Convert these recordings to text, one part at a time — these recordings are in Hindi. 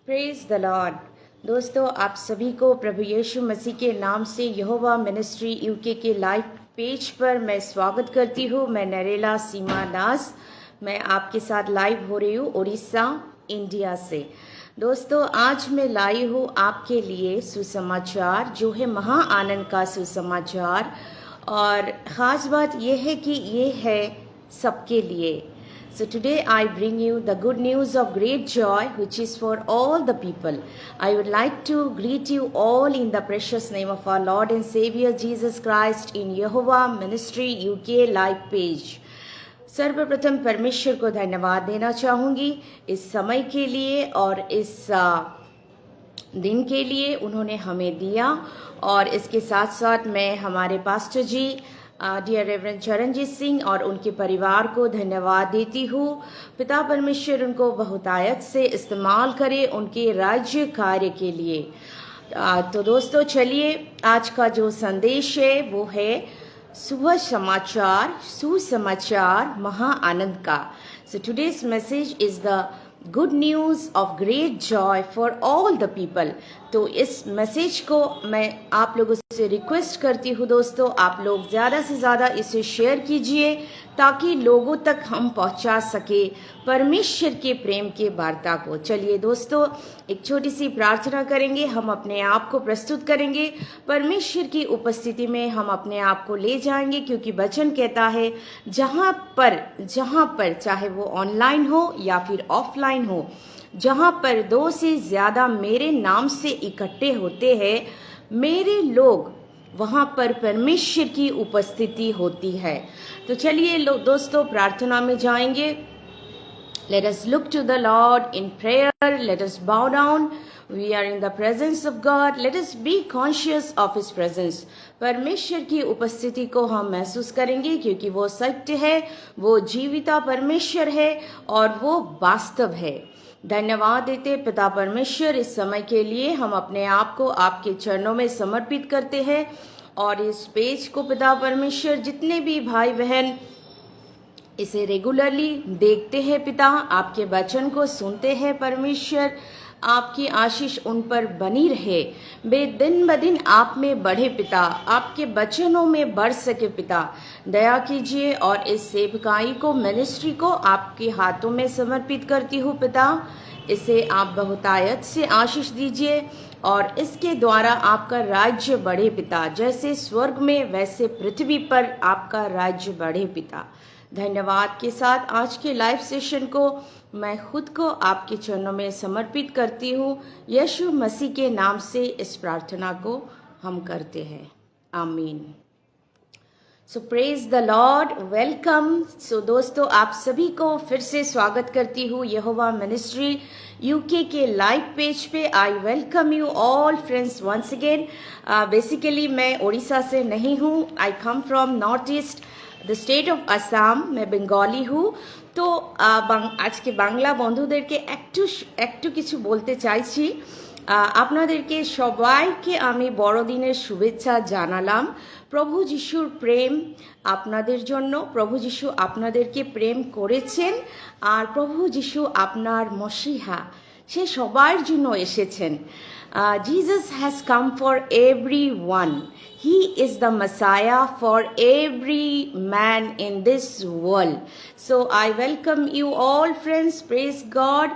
Praise the Lord. दोस्तों, आप सभी को प्रभु यीशु मसीह के नाम से यहोवा मिनिस्ट्री यूके के लाइव पेज पर मैं स्वागत करती हूँ। मैं नरेला सीमा दास, मैं आपके साथ लाइव हो रही हूँ उड़ीसा, इंडिया से। दोस्तों, आज मैं लाई हूँ आपके लिए सुसमाचार, जो है महा आनंद का सुसमाचार। और ख़ास बात यह है कि ये है सबके लिए। So today I bring you the good news of great joy, which is for all the people. I would like to greet you all in the precious name of our Lord and Savior Jesus Christ in Yehovah Ministry UK live page. सर्वप्रथम परमेश्वर को धन्यवाद देना चाहूँगी इस समय के लिए और इस दिन के लिए उन्होंने हमें दिया। और इसके साथ साथ मैं हमारे पास्टर जी डियर रेवरेंड चरणजीत सिंह और उनके परिवार को धन्यवाद देती हूँ। पिता परमेश्वर उनको बहुतायत से इस्तेमाल करे उनके राज्य कार्य के लिए। तो दोस्तों, चलिए आज का जो संदेश है वो है सुबह समाचार, सुसमाचार महा आनंद का। So today's message is the good news of great Joy for all the people. तो इस मैसेज को मैं आप लोगों से रिक्वेस्ट करती हूँ दोस्तों, आप लोग ज़्यादा से ज़्यादा इसे शेयर कीजिए ताकि लोगों तक हम पहुँचा सके परमेश्वर के प्रेम के वार्ता को। चलिए दोस्तों, एक छोटी सी प्रार्थना करेंगे, हम अपने आप को प्रस्तुत करेंगे परमेश्वर की उपस्थिति में, हम अपने आप को ले जाएंगे, क्योंकि वचन कहता है जहाँ पर चाहे वो ऑनलाइन हो या फिर ऑफलाइन हो, जहाँ पर 2 से ज़्यादा मेरे नाम से इकट्ठे होते हैं मेरे लोग, वहाँ पर परमेश्वर की उपस्थिति होती है। तो चलिए दोस्तों, प्रार्थना में जाएंगे। Let us look to the Lord in prayer. Let us bow down. We are in the presence of God. Let us be conscious of His presence. परमेश्वर की उपस्थिति को हम महसूस करेंगे, क्योंकि वो सत्य है, वो जीविता परमेश्वर है और वो वास्तव है। धन्यवाद देते पिता परमेश्वर इस समय के लिए। हम अपने आप को आपके चरणों में समर्पित करते हैं और इस पेज को पिता परमेश्वर, जितने भी भाई बहन इसे रेगुलरली देखते हैं पिता, आपके वचन को सुनते हैं परमेश्वर, आपकी आशीष उन पर बनी रहे, वे दिन ब दिन आप में बढ़े पिता, आपके वचनों में बढ़ सके पिता। दया कीजिए और इस सेवकाई को, मिनिस्ट्री को आपके हाथों में समर्पित करती हूँ पिता। इसे आप बहुतायत से आशीष दीजिए और इसके द्वारा आपका राज्य बढ़े पिता, जैसे स्वर्ग में वैसे पृथ्वी पर आपका राज्य बढ़े पिता। धन्यवाद के साथ आज के लाइव सेशन को मैं खुद को आपके चरणों में समर्पित करती हूँ। यीशु मसीह के नाम से इस प्रार्थना को हम करते हैं, आमीन। So praise the lord, welcome. So दोस्तों, आप सभी को फिर से स्वागत करती हूँ यहोवा मिनिस्ट्री यूके के लाइव पेज पे। I welcome you all friends once again. Basically मैं उड़ीसा से नहीं हूँ, I come from north east the state of Assam. मैं बंगाली हूँ। তো আজকে বাংলা বন্ধুদেরকে একটু কিছু বলতে চাইছি। আপনাদেরকে সবাইকে আমি বড়দিনের শুভেচ্ছা জানালাম। প্রভু যিশুর প্রেম আপনাদের জন্য, প্রভু যিশু আপনাদেরকে প্রেম করেছেন আর প্রভু যিশু আপনার মসিহা, সে সবার জন্য এসেছেন। Jesus has come for everyone. He is the Messiah for every man in this world. So I welcome you all friends. Praise God.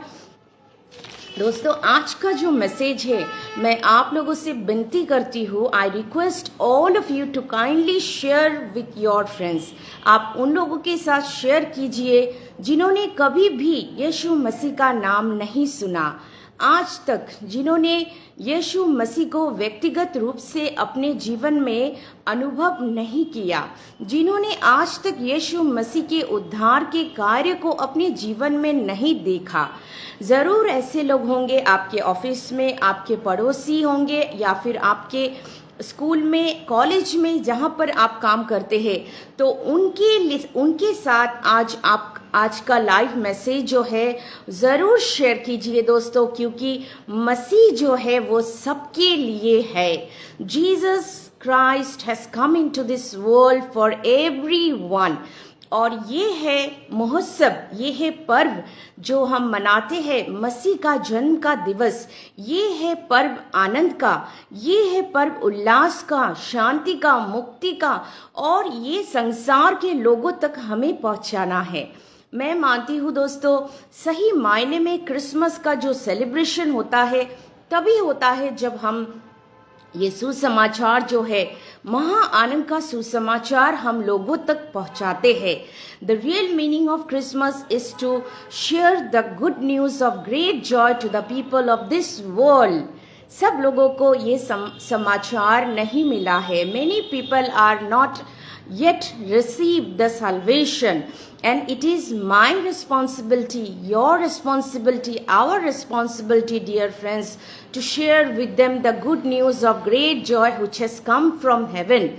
दोस्तों, आज का जो मैसेज है, मैं आप लोगों से विनती करती हूँ, I request all of you to kindly share with your friends. आप उन लोगों के साथ शेयर कीजिए जिन्होंने कभी भी यीशु मसीह का नाम नहीं सुना, आज तक जिन्होंने यीशु मसीह को व्यक्तिगत रूप से अपने जीवन में अनुभव नहीं किया, जिन्होंने आज तक यीशु मसीह के उद्धार के कार्य को अपने जीवन में नहीं देखा। ज़रूर ऐसे लोग होंगे आपके ऑफिस में, आपके पड़ोसी होंगे या फिर आपके स्कूल में, कॉलेज में, जहाँ पर आप काम करते हैं। तो उनके साथ आज का लाइव मैसेज जो है ज़रूर शेयर कीजिए दोस्तों, क्योंकि मसीह जो है वो सबके लिए है। Jesus Christ has come into this world for everyone. और ये है महोत्सव, ये है पर्व जो हम मनाते हैं, मसीह का जन्म का दिवस। ये है पर्व आनंद का, ये है पर्व उल्लास का, शांति का, मुक्ति का, और ये संसार के लोगों तक हमें पहुंचाना है। मैं मानती हूँ दोस्तों, सही मायने में क्रिसमस का जो सेलिब्रेशन होता है तभी होता है जब हम ये सुसमाचार जो है, महा आनंद का सुसमाचार हम लोगों तक पहुंचाते हैं। The real meaning of Christmas is to share the good news of great joy to the people of this world. सब लोगों को ये समाचार नहीं मिला है। Many people are not yet receive the salvation, and it is my responsibility, your responsibility, our responsibility, dear friends, to share with them the good news of great joy which has come from heaven.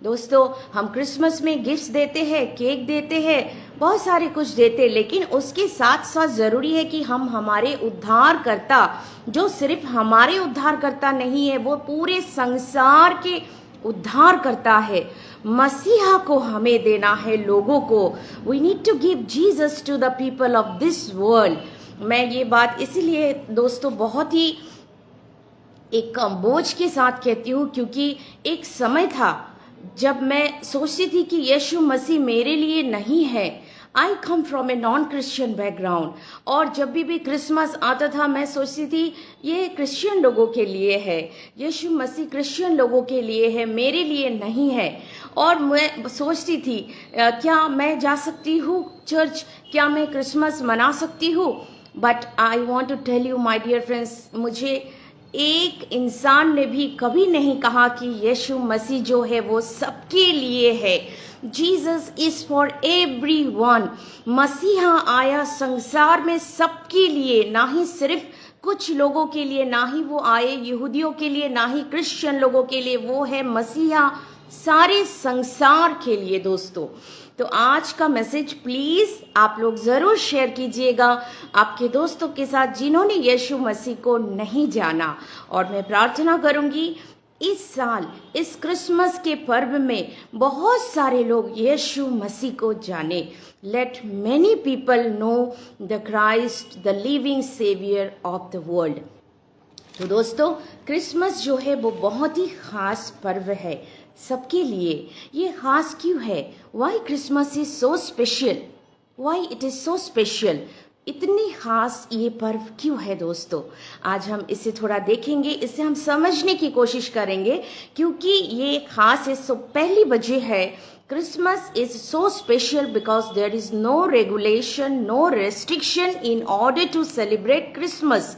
दोस्तों, हम क्रिसमस में गिफ्ट्स देते हैं, केक देते हैं, बहुत सारे कुछ देते हैं, लेकिन उसके साथ साथ जरूरी है कि हम हमारे उद्धारकर्ता, जो सिर्फ हमारे उद्धारकर्ता नहीं है, वो पूरे संसार के उद्धार करता है, मसीहा को हमें देना है लोगों को। We need to give Jesus to the people of this world. मैं ये बात इसीलिए दोस्तों बहुत ही एक बोझ के साथ कहती हूँ, क्योंकि एक समय था जब मैं सोचती थी कि यीशु मसीह मेरे लिए नहीं है। I come from a non Christian background, और जब भी क्रिसमस आता था मैं सोचती थी ये क्रिश्चियन लोगों के लिए है, यीशु मसीह क्रिश्चियन लोगों के लिए है, मेरे लिए नहीं है। और मैं सोचती थी क्या मैं जा सकती हूँ चर्च, क्या मैं क्रिसमस मना सकती हूँ। But I want to tell you my dear friends, मुझे एक इंसान ने भी कभी नहीं कहा कि यीशु मसीह जो है वो सबके लिए है। Jesus is for everyone. मसीहा आया संसार में सबके लिए, ना ही सिर्फ कुछ लोगों के लिए, ना ही वो आए यहूदियों के लिए, ना ही क्रिश्चियन लोगों के लिए, वो है मसीहा सारे संसार के लिए। दोस्तों, तो आज का मैसेज प्लीज आप लोग जरूर शेयर कीजिएगा आपके दोस्तों के साथ जिन्होंने यीशु मसीह को नहीं जाना। और मैं प्रार्थना करूंगी इस साल इस क्रिसमस के पर्व में बहुत सारे लोग यीशु मसीह को जाने। Let many people know the Christ, the living saviour of the world. तो दोस्तों, क्रिसमस जो है वो बहुत ही खास पर्व है सबके लिए। ये खास क्यों है? Why Christmas is so special, why it is so special, इतनी खास ये पर्व क्यों है दोस्तों? आज हम इसे थोड़ा देखेंगे, इसे हम समझने की कोशिश करेंगे, क्योंकि ये खास है। सो पहली वजह है Christmas is so special because there is no regulation, no restriction in order to celebrate Christmas.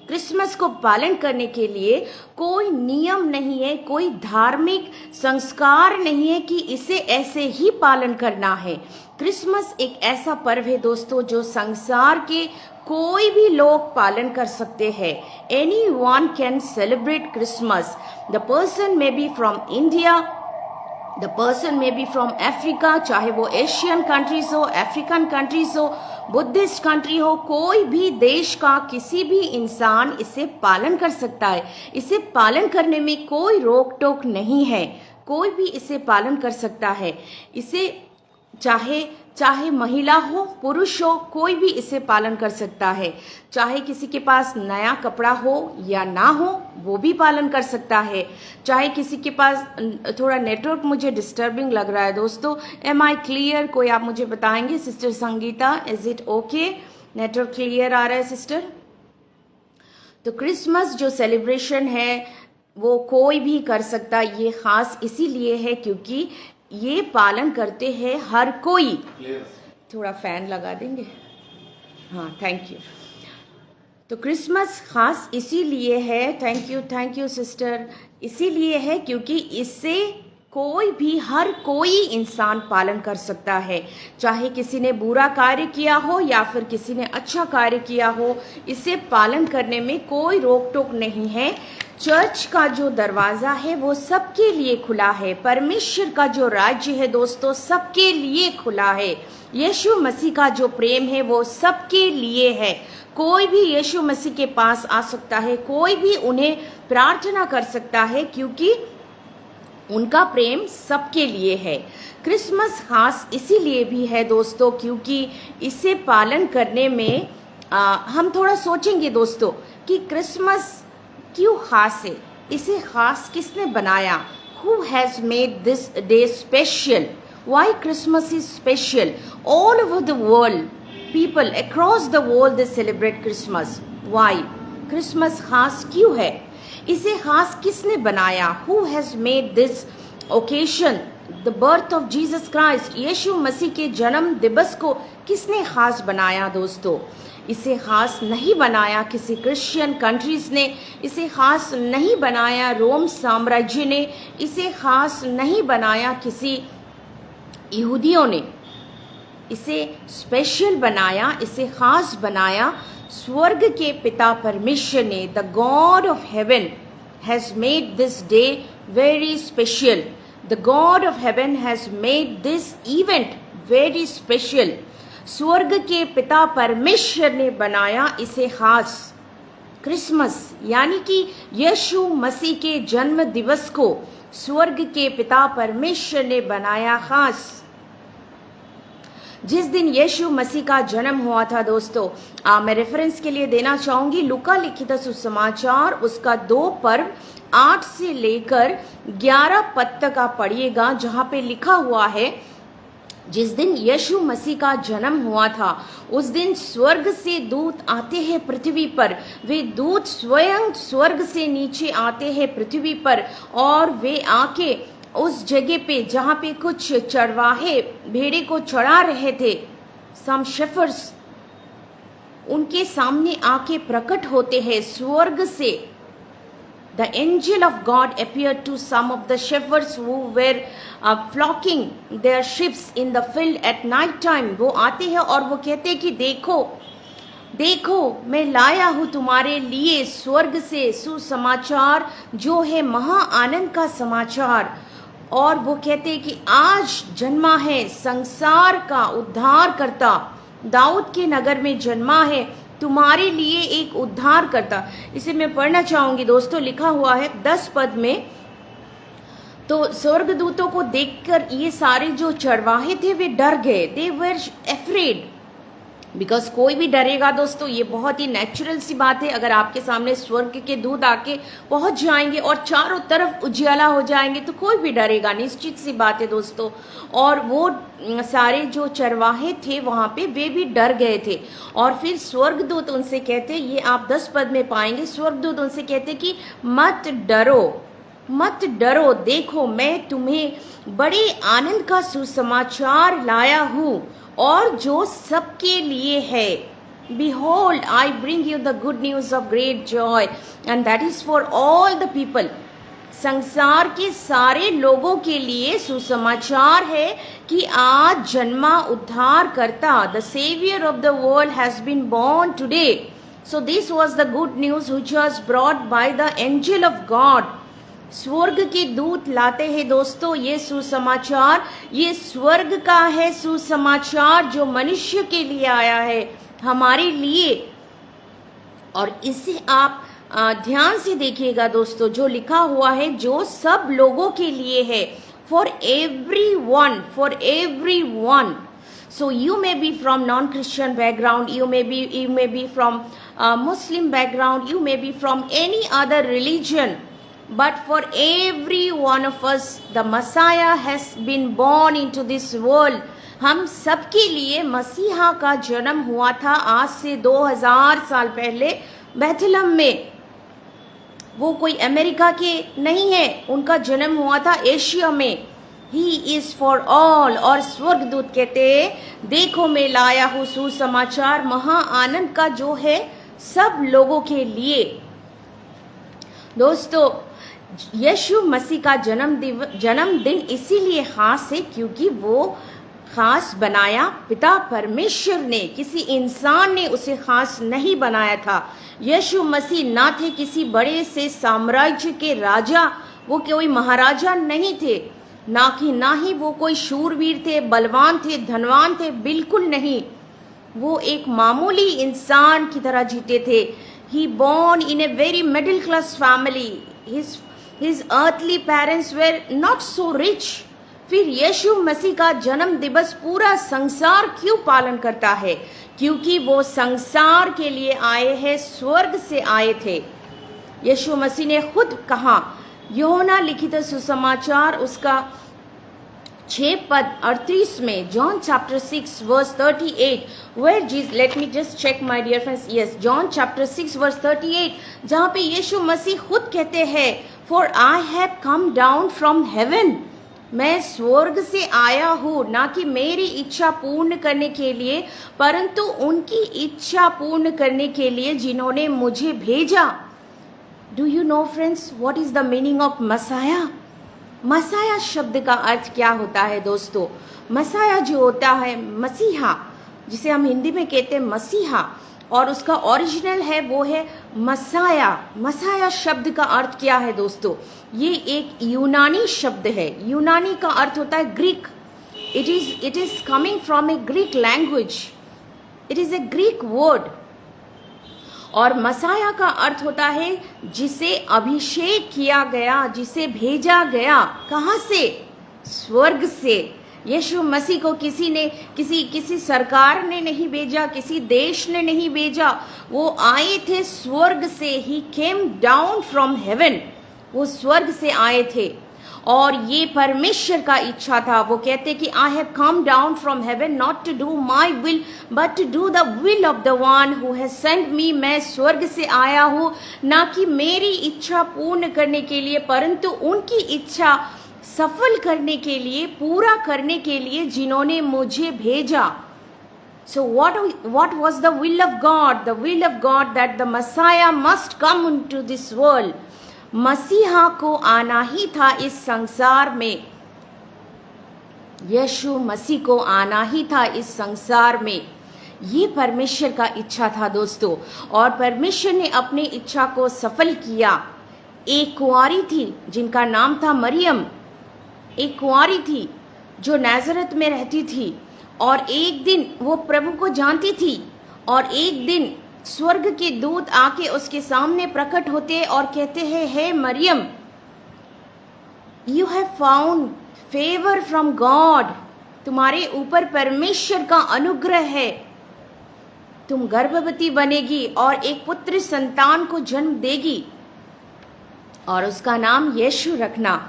Christmas को पालन करने के लिए कोई नियम नहीं है, कोई धार्मिक संस्कार नहीं है कि इसे ऐसे ही पालन करना है। क्रिसमस एक ऐसा पर्व है दोस्तों जो संसार के कोई भी लोग पालन कर सकते हैं। Any one can celebrate Christmas. The person may be from India, the person may be from Africa, चाहे वो एशियन कंट्रीज हो, अफ्रीकन कंट्रीज हो, बुद्धिस्ट कंट्री हो, कोई भी देश का किसी भी इंसान इसे पालन कर सकता है। इसे पालन करने में कोई रोक टोक नहीं है, कोई भी इसे पालन कर सकता है। इसे चाहे महिला हो, पुरुष हो, कोई भी इसे पालन कर सकता है। चाहे किसी के पास नया कपड़ा हो या ना हो, वो भी पालन कर सकता है। चाहे किसी के पास, थोड़ा नेटवर्क मुझे डिस्टर्बिंग लग रहा है दोस्तों, एम आई क्लियर? कोई आप मुझे बताएंगे? Sister Sangeeta, is it okay? Network clear आ रहा है सिस्टर? तो क्रिसमस जो सेलिब्रेशन है वो कोई भी कर सकता। ये खास इसीलिए है क्योंकि ये पालन करते हैं हर कोई। थोड़ा फैन लगा देंगे? हाँ, थैंक यू। तो क्रिसमस खास इसीलिए है, थैंक यू सिस्टर, इसीलिए है क्योंकि इससे कोई भी, हर कोई इंसान पालन कर सकता है। चाहे किसी ने बुरा कार्य किया हो या फिर किसी ने अच्छा कार्य किया हो, इसे पालन करने में कोई रोक टोक नहीं है। चर्च का जो दरवाजा है वो सबके लिए खुला है। परमेश्वर का जो राज्य है दोस्तों सबके लिए खुला है। यीशु मसीह का जो प्रेम है वो सबके लिए है। कोई भी यीशु मसीह के पास आ सकता है, कोई भी उन्हें प्रार्थना कर सकता है, क्योंकि उनका प्रेम सबके लिए है। क्रिसमस खास इसीलिए भी है दोस्तों क्योंकि इसे पालन करने में हम थोड़ा सोचेंगे दोस्तों कि क्रिसमस क्यों खास है, इसे खास किसने बनाया, who has made this day special, why Christmas is special, all over the world people across the world they celebrate Christmas, why Christmas खास क्यों है, इसे खास किसने बनाया, who has made this occasion the birth of Jesus Christ, यीशु मसीह के जन्म दिवस को किसने खास बनाया दोस्तों। इसे खास नहीं बनाया किसी क्रिश्चियन कंट्रीज ने, इसे खास नहीं बनाया रोम साम्राज्य ने, इसे खास नहीं बनाया किसी यहूदियों ने, इसे स्पेशल बनाया, इसे खास बनाया स्वर्ग के पिता परमेश्वर ने। The God of haven has made this day very special, the God of haven has made this event very special. स्वर्ग के पिता परमेश्वर ने बनाया इसे खास। क्रिसमस यानी कि यीशु मसीह के जन्म दिवस को स्वर्ग के पिता परमेश्वर ने बनाया खास। जिस दिन यीशु मसीह का जन्म हुआ था दोस्तों, मैं रेफरेंस के लिए देना चाहूंगी लूका लिखित सुसमाचार उसका 2 पर्व 8 से लेकर 11 पद तक आप पढ़िएगा, जहां पे लिखा हुआ है जिस दिन यीशु मसीह का जन्म हुआ था उस दिन स्वर्ग से दूत आते हैं पृथ्वी पर, वे दूत स्वयं स्वर्ग से नीचे आते हैं पृथ्वी पर और वे आके उस जगह पे जहाँ पे कुछ चरवाहे भेड़े को चढ़ा रहे थे, सम शेफर्ड्स, उनके सामने आके प्रकट होते हैं स्वर्ग से। The angel of God appeared to some of the shepherds who were flocking their sheep in the field at night time. वो आते हैं और वो कहते हैं कि देखो देखो मैं लाया हूँ तुम्हारे लिए स्वर्ग से सुसमाचार जो है महा आनंद का समाचार। और वो कहते हैं कि आज जन्मा है संसार का उद्धार करता, दाऊद के नगर में जन्मा है तुम्हारे लिए एक उद्धार करता। इसे मैं पढ़ना चाहूंगी दोस्तों, लिखा हुआ है 10 पद में। तो स्वर्गदूतों को देखकर ये सारे जो चरवाहे थे वे डर गए, दे वर अफ्रेड, बिकॉज कोई भी डरेगा दोस्तों, ये बहुत ही नेचुरल सी बात है। अगर आपके सामने स्वर्ग के दूत आके पहुंच जाएंगे और चारों तरफ उजियाला हो जाएंगे तो कोई भी डरेगा, निश्चित सी बात है दोस्तों। और वो सारे जो चरवाहे थे वहां पे वे भी डर गए थे। और फिर स्वर्गदूत उनसे कहते, ये आप 10 पद में पाएंगे, स्वर्गदूत उनसे कहते कि मत डरो मत डरो, देखो मैं तुम्हें बड़े आनंद का सुसमाचार लाया हूँ और जो सबके लिए है। Behold, I bring you the good news of great joy and that is for all the people. संसार के सारे लोगों के लिए सुसमाचार है कि आज जन्मा उद्धार करता, the savior of the world has been born today. So this was the good news which was brought by the angel of God. स्वर्ग के दूत लाते हैं दोस्तों ये सुसमाचार, ये स्वर्ग का है सुसमाचार जो मनुष्य के लिए आया है, हमारे लिए। और इसे आप ध्यान से देखिएगा दोस्तों, जो लिखा हुआ है जो सब लोगों के लिए है, for everyone, for everyone. So you may be from non-Christian background, you may be from Muslim background, you may be from any other religion. But for every one of us, the Messiah has been born into this world. हम सबके लिए मसीहा का जन्म हुआ था आज से 2000 साल पहले बेथलेहम में। वो कोई अमेरिका के नहीं है, उनका जन्म हुआ था एशिया में। He is for all। और स्वर्गदूत कहते देखो मैं लाया हूँ सुसमाचार महा आनंद का जो है सब लोगों के लिए। दोस्तों यीशु मसीह का जन्मदिन इसीलिए खास है क्योंकि वो खास बनाया पिता परमेश्वर ने, किसी इंसान ने उसे खास नहीं बनाया था। यीशु मसीह ना थे किसी बड़े से साम्राज्य के राजा, वो कोई महाराजा नहीं थे, ना ही वो कोई शूरवीर थे, बलवान थे, धनवान थे, बिल्कुल नहीं। वो एक मामूली इंसान की तरह जीते थे। He born in a very middle class family. His His earthly parents were not so rich. फिर यीशु मसीह का जन्म दिवस पूरा संसार क्यों पालन करता है? क्योंकि वो संसार के लिए आए हैं, स्वर्ग से आए थे। यीशु मसीह ने खुद कहा, यूहन्ना लिखित सुसमाचार उसका 6:38 में, John chapter 6 verse 38, where Jesus, let me just check my dear friends, yes, John chapter 6 verse 38, जहाँ पे यीशु मसीह खुद कहते हैं, for I have come down from heaven, मैं स्वर्ग से आया हूँ, ना कि मेरी इच्छा पूर्ण करने के लिए, परंतु उनकी इच्छा पूर्ण करने के लिए जिन्होंने मुझे भेजा। Do you know friends what is the meaning of Messiah? Messiah शब्द का अर्थ क्या होता है दोस्तों? मसाया जो होता है, मसीहा, जिसे हम हिंदी में कहते हैं मसीहा, और उसका ओरिजिनल है वो है मसाया। मसाया शब्द का अर्थ क्या है दोस्तों? ये एक यूनानी शब्द है। यूनानी का अर्थ होता है Greek. It is coming from A Greek language. It is a Greek word. और मसाया का अर्थ होता है जिसे अभिषेक किया गया, जिसे भेजा गया। कहाँ से? स्वर्ग से। यीशु मसीह को किसी सरकार ने नहीं भेजा, किसी देश ने नहीं भेजा, वो आए थे स्वर्ग से। ही केम डाउन फ्रॉम हेवन, वो स्वर्ग से आए थे। और ये परमेश्वर का इच्छा था। वो कहते कि I have come down from heaven not to do my will but to do the will of the one who has sent me. मैं स्वर्ग से आया हूँ ना कि मेरी इच्छा पूर्ण करने के लिए, परंतु उनकी इच्छा सफल करने के लिए, पूरा करने के लिए जिन्होंने मुझे भेजा। So what was the will of God? The will of God that the Messiah must come into this world. मसीहा को आना ही था इस संसार में। यीशु मसीह को आना ही था इस संसार में। ये परमेश्वर का इच्छा था दोस्तों, और परमेश्वर ने अपनी इच्छा को सफल किया। एक कुंवारी थी जिनका नाम था मरियम। एक कुंवारी थी जो नाजरत में रहती थी, और एक दिन वो प्रभु को जानती थी, और एक दिन स्वर्ग के दूत आके उसके सामने प्रकट होते और कहते हैं, हे मरियम, you have found favour from God. तुम्हारे ऊपर परमेश्वर का अनुग्रह है। तुम गर्भवती बनेगी और एक पुत्र संतान को जन्म देगी, और उसका नाम यीशु रखना।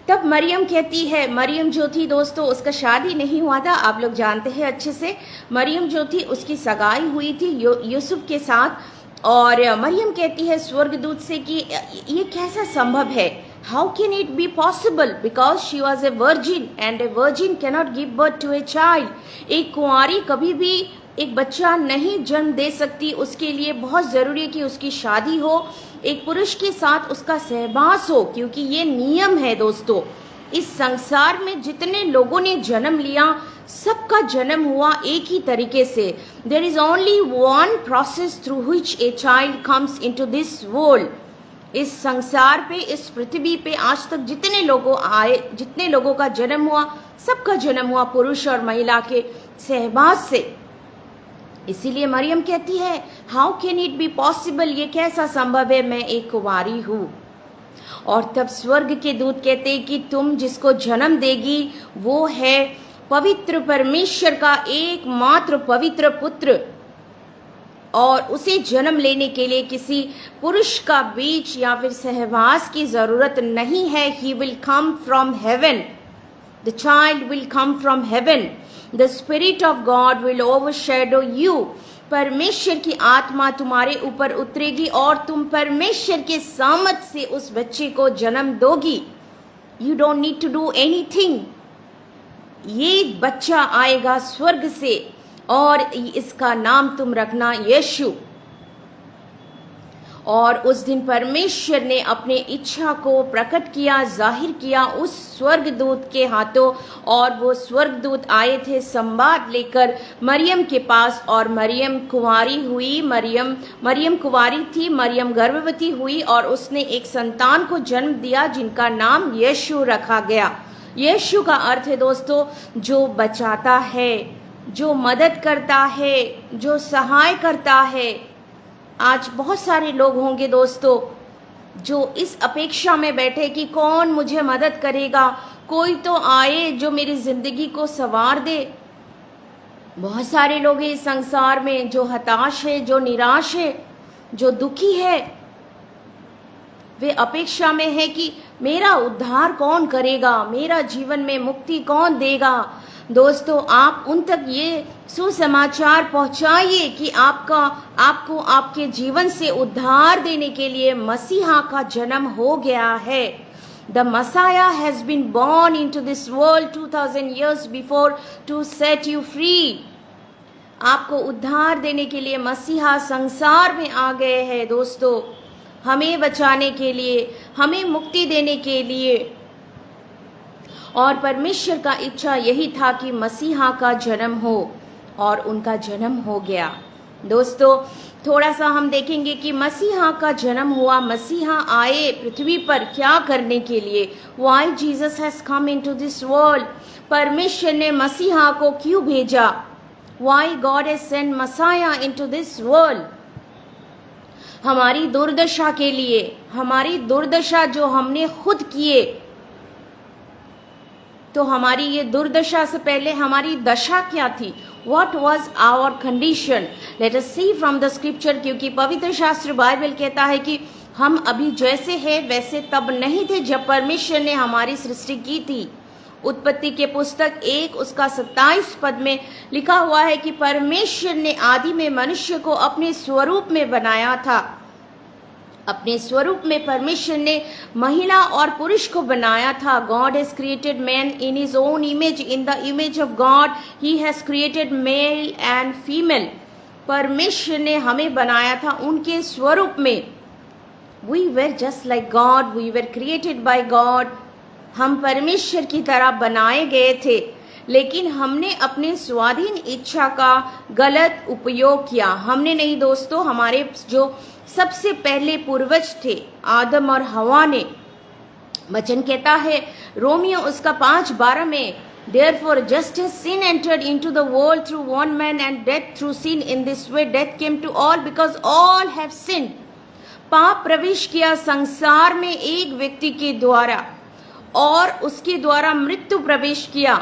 तब मरियम कहती है, मरियम जो थी दोस्तों, उसका शादी नहीं हुआ था, आप लोग जानते हैं अच्छे से। मरियम जो थी उसकी सगाई हुई थी यूसुफ के साथ, और मरियम कहती है स्वर्गदूत से कि ये कैसा संभव है, how can it be possible, because she was a virgin and a virgin cannot give birth to a child. एक कुंवारी कभी भी एक बच्चा नहीं जन्म दे सकती। उसके लिए बहुत जरूरी है कि उसकी शादी हो, एक पुरुष के साथ उसका सहवास हो, क्योंकि ये नियम है दोस्तों। इस संसार में जितने लोगों ने जन्म लिया, सबका जन्म हुआ एक ही तरीके से। There is only one process through which a child comes into this world. इस संसार पे, इस पृथ्वी पे आज तक जितने लोगों आए, जितने लोगों का जन्म हुआ, सबका जन्म हुआ पुरुष और महिला के सहवास से। इसीलिए मरियम कहती है, how can it be possible, ये कैसा संभव है, मैं एक कुंवारी हूँ। और तब स्वर्ग के दूत कहते हैं कि तुम जिसको जन्म देगी वो है पवित्र परमेश्वर का एकमात्र पवित्र पुत्र, और उसे जन्म लेने के लिए किसी पुरुष का बीच या फिर सहवास की जरूरत नहीं है। He will come from heaven, the child will come from heaven, the spirit of God will overshadow you. परमेश्वर की आत्मा तुम्हारे ऊपर उतरेगी और तुम परमेश्वर के सामर्थ से उस बच्चे को जन्म दोगी। You don't need to do anything. ये बच्चा आएगा स्वर्ग से, और इसका नाम तुम रखना यीशु। और उस दिन परमेश्वर ने अपने इच्छा को प्रकट किया, जाहिर किया उस स्वर्गदूत के हाथों, और वो स्वर्गदूत आए थे संवाद लेकर मरियम के पास। और मरियम कुंवारी हुई, मरियम कुंवारी थी, मरियम गर्भवती हुई, और उसने एक संतान को जन्म दिया जिनका नाम यीशु रखा गया। यीशु का अर्थ है दोस्तों, जो बचाता है, जो मदद करता है, जो सहाय करता है। आज बहुत सारे लोग होंगे दोस्तों जो इस अपेक्षा में बैठे कि कौन मुझे मदद करेगा, कोई तो आए जो मेरी जिंदगी को संवार दे। बहुत सारे लोग हैं इस संसार में जो हताश है, जो निराश है, जो दुखी है। वे अपेक्षा में है कि मेरा उद्धार कौन करेगा, मेरा जीवन में मुक्ति कौन देगा। दोस्तों, आप उन तक ये सुसमाचार पहुंचाइए कि आपको आपके जीवन से उद्धार देने के लिए मसीहा का जन्म हो गया है। The Messiah has been born into this world 2000 years before to set you free. आपको उद्धार देने के लिए मसीहा संसार में आ गए हैं दोस्तों, हमें बचाने के लिए, हमें मुक्ति देने के लिए। और परमेश्वर का इच्छा यही था कि मसीहा का जन्म हो, और उनका जन्म हो गया। दोस्तों, थोड़ा सा हम देखेंगे कि मसीहा का जन्म हुआ, मसीहा आए पृथ्वी पर क्या करने के लिए। Why Jesus has come into this world, परमेश्वर ने मसीहा को क्यों भेजा। Why God has sent Messiah into this world, हमारी दुर्दशा के लिए, हमारी दुर्दशा जो हमने खुद किए। तो हमारी ये दुर्दशा से पहले हमारी दशा क्या थी? What was our condition? Let us see from the scripture, क्योंकि पवित्र शास्त्र बाइबल कहता है कि हम अभी जैसे हैं वैसे तब नहीं थे जब परमेश्वर ने हमारी सृष्टि की थी। उत्पत्ति के पुस्तक 1 उसका 27 पद में लिखा हुआ है कि परमेश्वर ने आदि में मनुष्य को अपने स्वरूप में बनाया था। अपने स्वरूप में परमेश्वर ने महिला और पुरुष को बनाया था। God has created man in his own image, in the image of God he has created male and female. परमेश्वर ने हमें बनाया था उनके स्वरूप में। We were just like God, we were created by God. हम परमेश्वर की तरह बनाए गए थे, लेकिन हमने अपने स्वाधीन इच्छा का गलत उपयोग किया। हमने नहीं दोस्तों, हमारे जो सबसे पहले पूर्वज थे आदम और हवा ने। वचन कहता है रोमियो उसका 5:12 में, Therefore just as sin entered into the world through one man and death through sin, in this way death came to all because all have sinned. पाप प्रवेश किया संसार में एक व्यक्ति के द्वारा, और उसके द्वारा मृत्यु प्रवेश किया।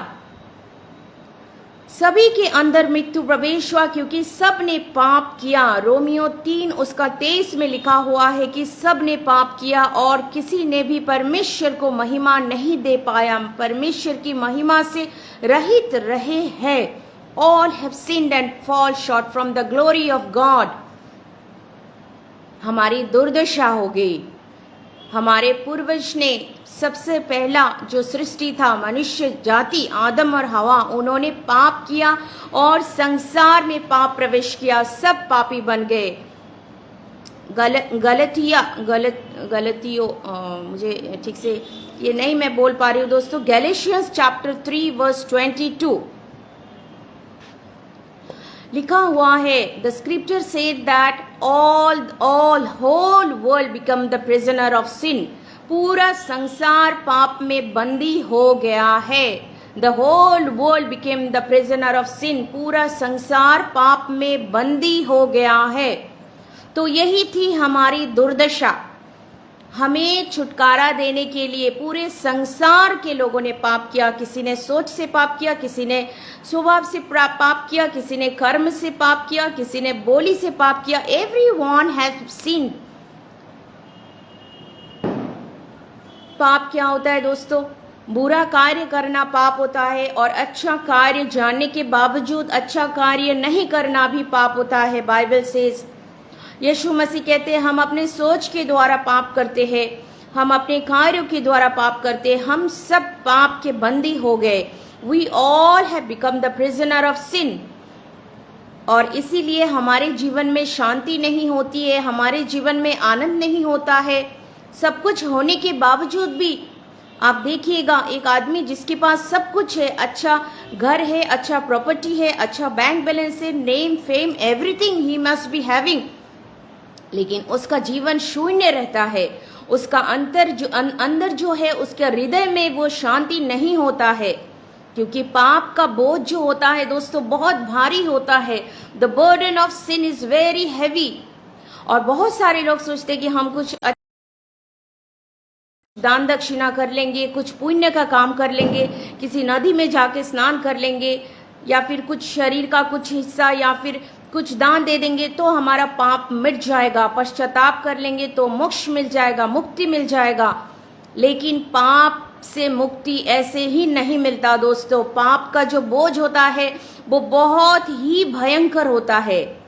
सभी के अंदर मृत्यु प्रवेश हुआ क्योंकि सब ने पाप किया। रोमियो 3 उसका 23 में लिखा हुआ है कि सब ने पाप किया और किसी ने भी परमेश्वर को महिमा नहीं दे पाया, परमेश्वर की महिमा से रहित रहे हैं। All have sinned and fall short from the glory of God. हमारी दुर्दशा हो गई। हमारे पूर्वज ने सबसे पहला जो सृष्टि था मनुष्य जाति आदम और हवा, उन्होंने पाप किया और संसार में पाप प्रवेश किया, सब पापी बन गए। गलतियों मुझे ठीक से ये नहीं मैं बोल पा रही हूँ दोस्तों। गैलेशियंस चैप्टर 3 वर्स 22 लिखा हुआ है, the scripture said that all whole world become the prisoner of sin. पूरा संसार पाप में बंदी हो गया है। The whole world became the prisoner of sin. पूरा संसार पाप में बंदी हो गया है। तो यही थी हमारी दुर्दशा। हमें छुटकारा देने के लिए पूरे संसार के लोगों ने पाप किया। किसी ने सोच से पाप किया, किसी ने स्वभाव से पाप किया, किसी ने कर्म से पाप किया, किसी ने बोली से पाप किया। Everyone has sinned. पाप क्या होता है दोस्तों? बुरा कार्य करना पाप होता है, और अच्छा कार्य जानने के बावजूद अच्छा कार्य नहीं करना भी पाप होता है। बाइबल सेज, यीशु मसीह कहते हैं हम अपने सोच के द्वारा पाप करते हैं, हम अपने कार्यों के द्वारा पाप करते हैं, हम सब पाप के बंदी हो गए। We all have become the prisoner of sin. और इसीलिए हमारे जीवन में शांति नहीं होती है, हमारे जीवन में आनंद नहीं होता है। सब कुछ होने के बावजूद भी आप देखिएगा, एक आदमी जिसके पास सब कुछ है, अच्छा घर है, अच्छा प्रॉपर्टी है, अच्छा बैंक बैलेंस है, name fame everything he must be having, लेकिन उसका जीवन शून्य रहता है। उसका अंदर जो है उसके हृदय में वो शांति नहीं होता है, क्योंकि पाप का बोझ जो होता है दोस्तों बहुत भारी होता है। The burden of sin is very heavy. और बहुत सारे लोग सोचते हैं कि हम कुछ दान दक्षिणा कर लेंगे, कुछ पुण्य का काम कर लेंगे, किसी नदी में जाके स्नान कर लेंगे, या फिर कुछ शरीर का कुछ हिस्सा या फिर कुछ दान दे देंगे तो हमारा पाप मिट जाएगा, पश्चाताप कर लेंगे तो मोक्ष मिल जाएगा, मुक्ति मिल जाएगा। लेकिन पाप से मुक्ति ऐसे ही नहीं मिलता दोस्तों। पाप का जो बोझ होता है वो बहुत ही भयंकर होता है,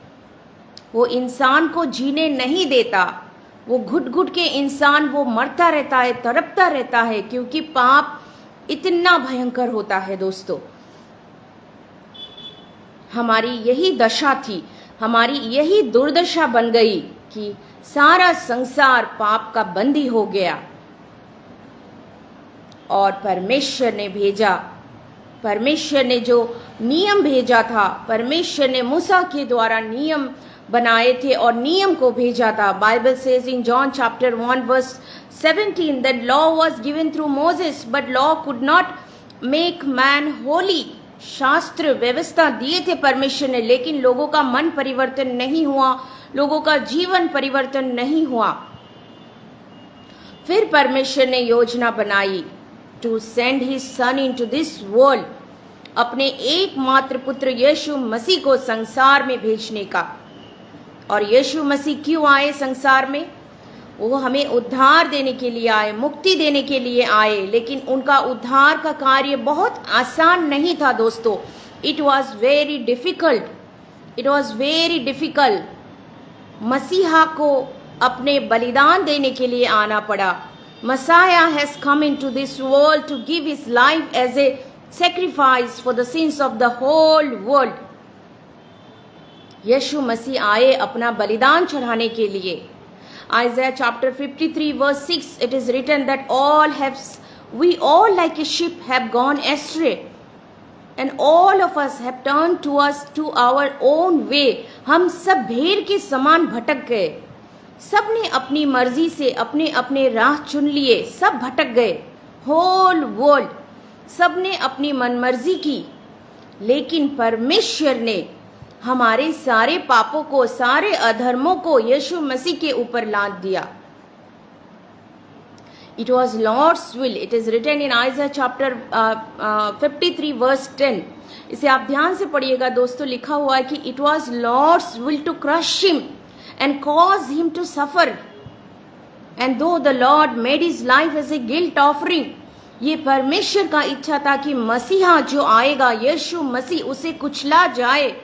वो इंसान को जीने नहीं देता, वो घुट घुट के इंसान वो मरता रहता है, तड़पता रहता है, क्योंकि पाप इतना भयंकर होता है दोस्तों। हमारी यही दशा थी, हमारी यही दुर्दशा बन गई कि सारा संसार पाप का बंदी हो गया। और परमेश्वर ने भेजा, परमेश्वर ने जो नियम भेजा था, परमेश्वर ने मूसा के द्वारा नियम बनाए थे और नियम को भेजा था। Bible says in John chapter 1 verse 17 that law was given through Moses but law could not make man holy. शास्त्र व्यवस्था दिए थे परमेश्वर ने, लेकिन लोगों का मन परिवर्तन नहीं हुआ, लोगों का जीवन परिवर्तन नहीं हुआ। फिर परमेश्वर ने योजना बनाई to send his son into this world, अपने एकमात्र पुत्र यीशु मसीह को संसार में भेजने का। और यीशु मसीह क्यों आए संसार में? वो हमें उद्धार देने के लिए आए, मुक्ति देने के लिए आए। लेकिन उनका उद्धार का कार्य बहुत आसान नहीं था दोस्तों। It was very difficult, it was very difficult. मसीहा को अपने बलिदान देने के लिए आना पड़ा। Messiah has come into this world to give his life as a sacrifice for the sins of the whole world. यीशु मसीह आए अपना बलिदान चढ़ाने के लिए। Isaiah chapter 53 verse 6 it is written that we all like a sheep have gone astray and all of us have turned to our own way. हम सब भेड़ के समान भटक गए, सब ने अपनी मर्जी से अपने अपने राह चुन लिए, सब भटक गए। होल वर्ल्ड सब ने अपनी मनमर्जी की, लेकिन परमेश्वर ने हमारे सारे पापों को, सारे अधर्मों को यीशु मसीह के ऊपर लाद दिया। It was Lord's will. It is written in Isaiah chapter 53 verse 10. इसे आप ध्यान से पढ़िएगा दोस्तों। लिखा हुआ है कि it was Lord's will to crush him and cause him to suffer. And though the Lord made his life as a guilt offering, ये परमेश्वर का इच्छा था कि मसीहा जो आएगा, यीशु मसीह, उसे कुचला जाए,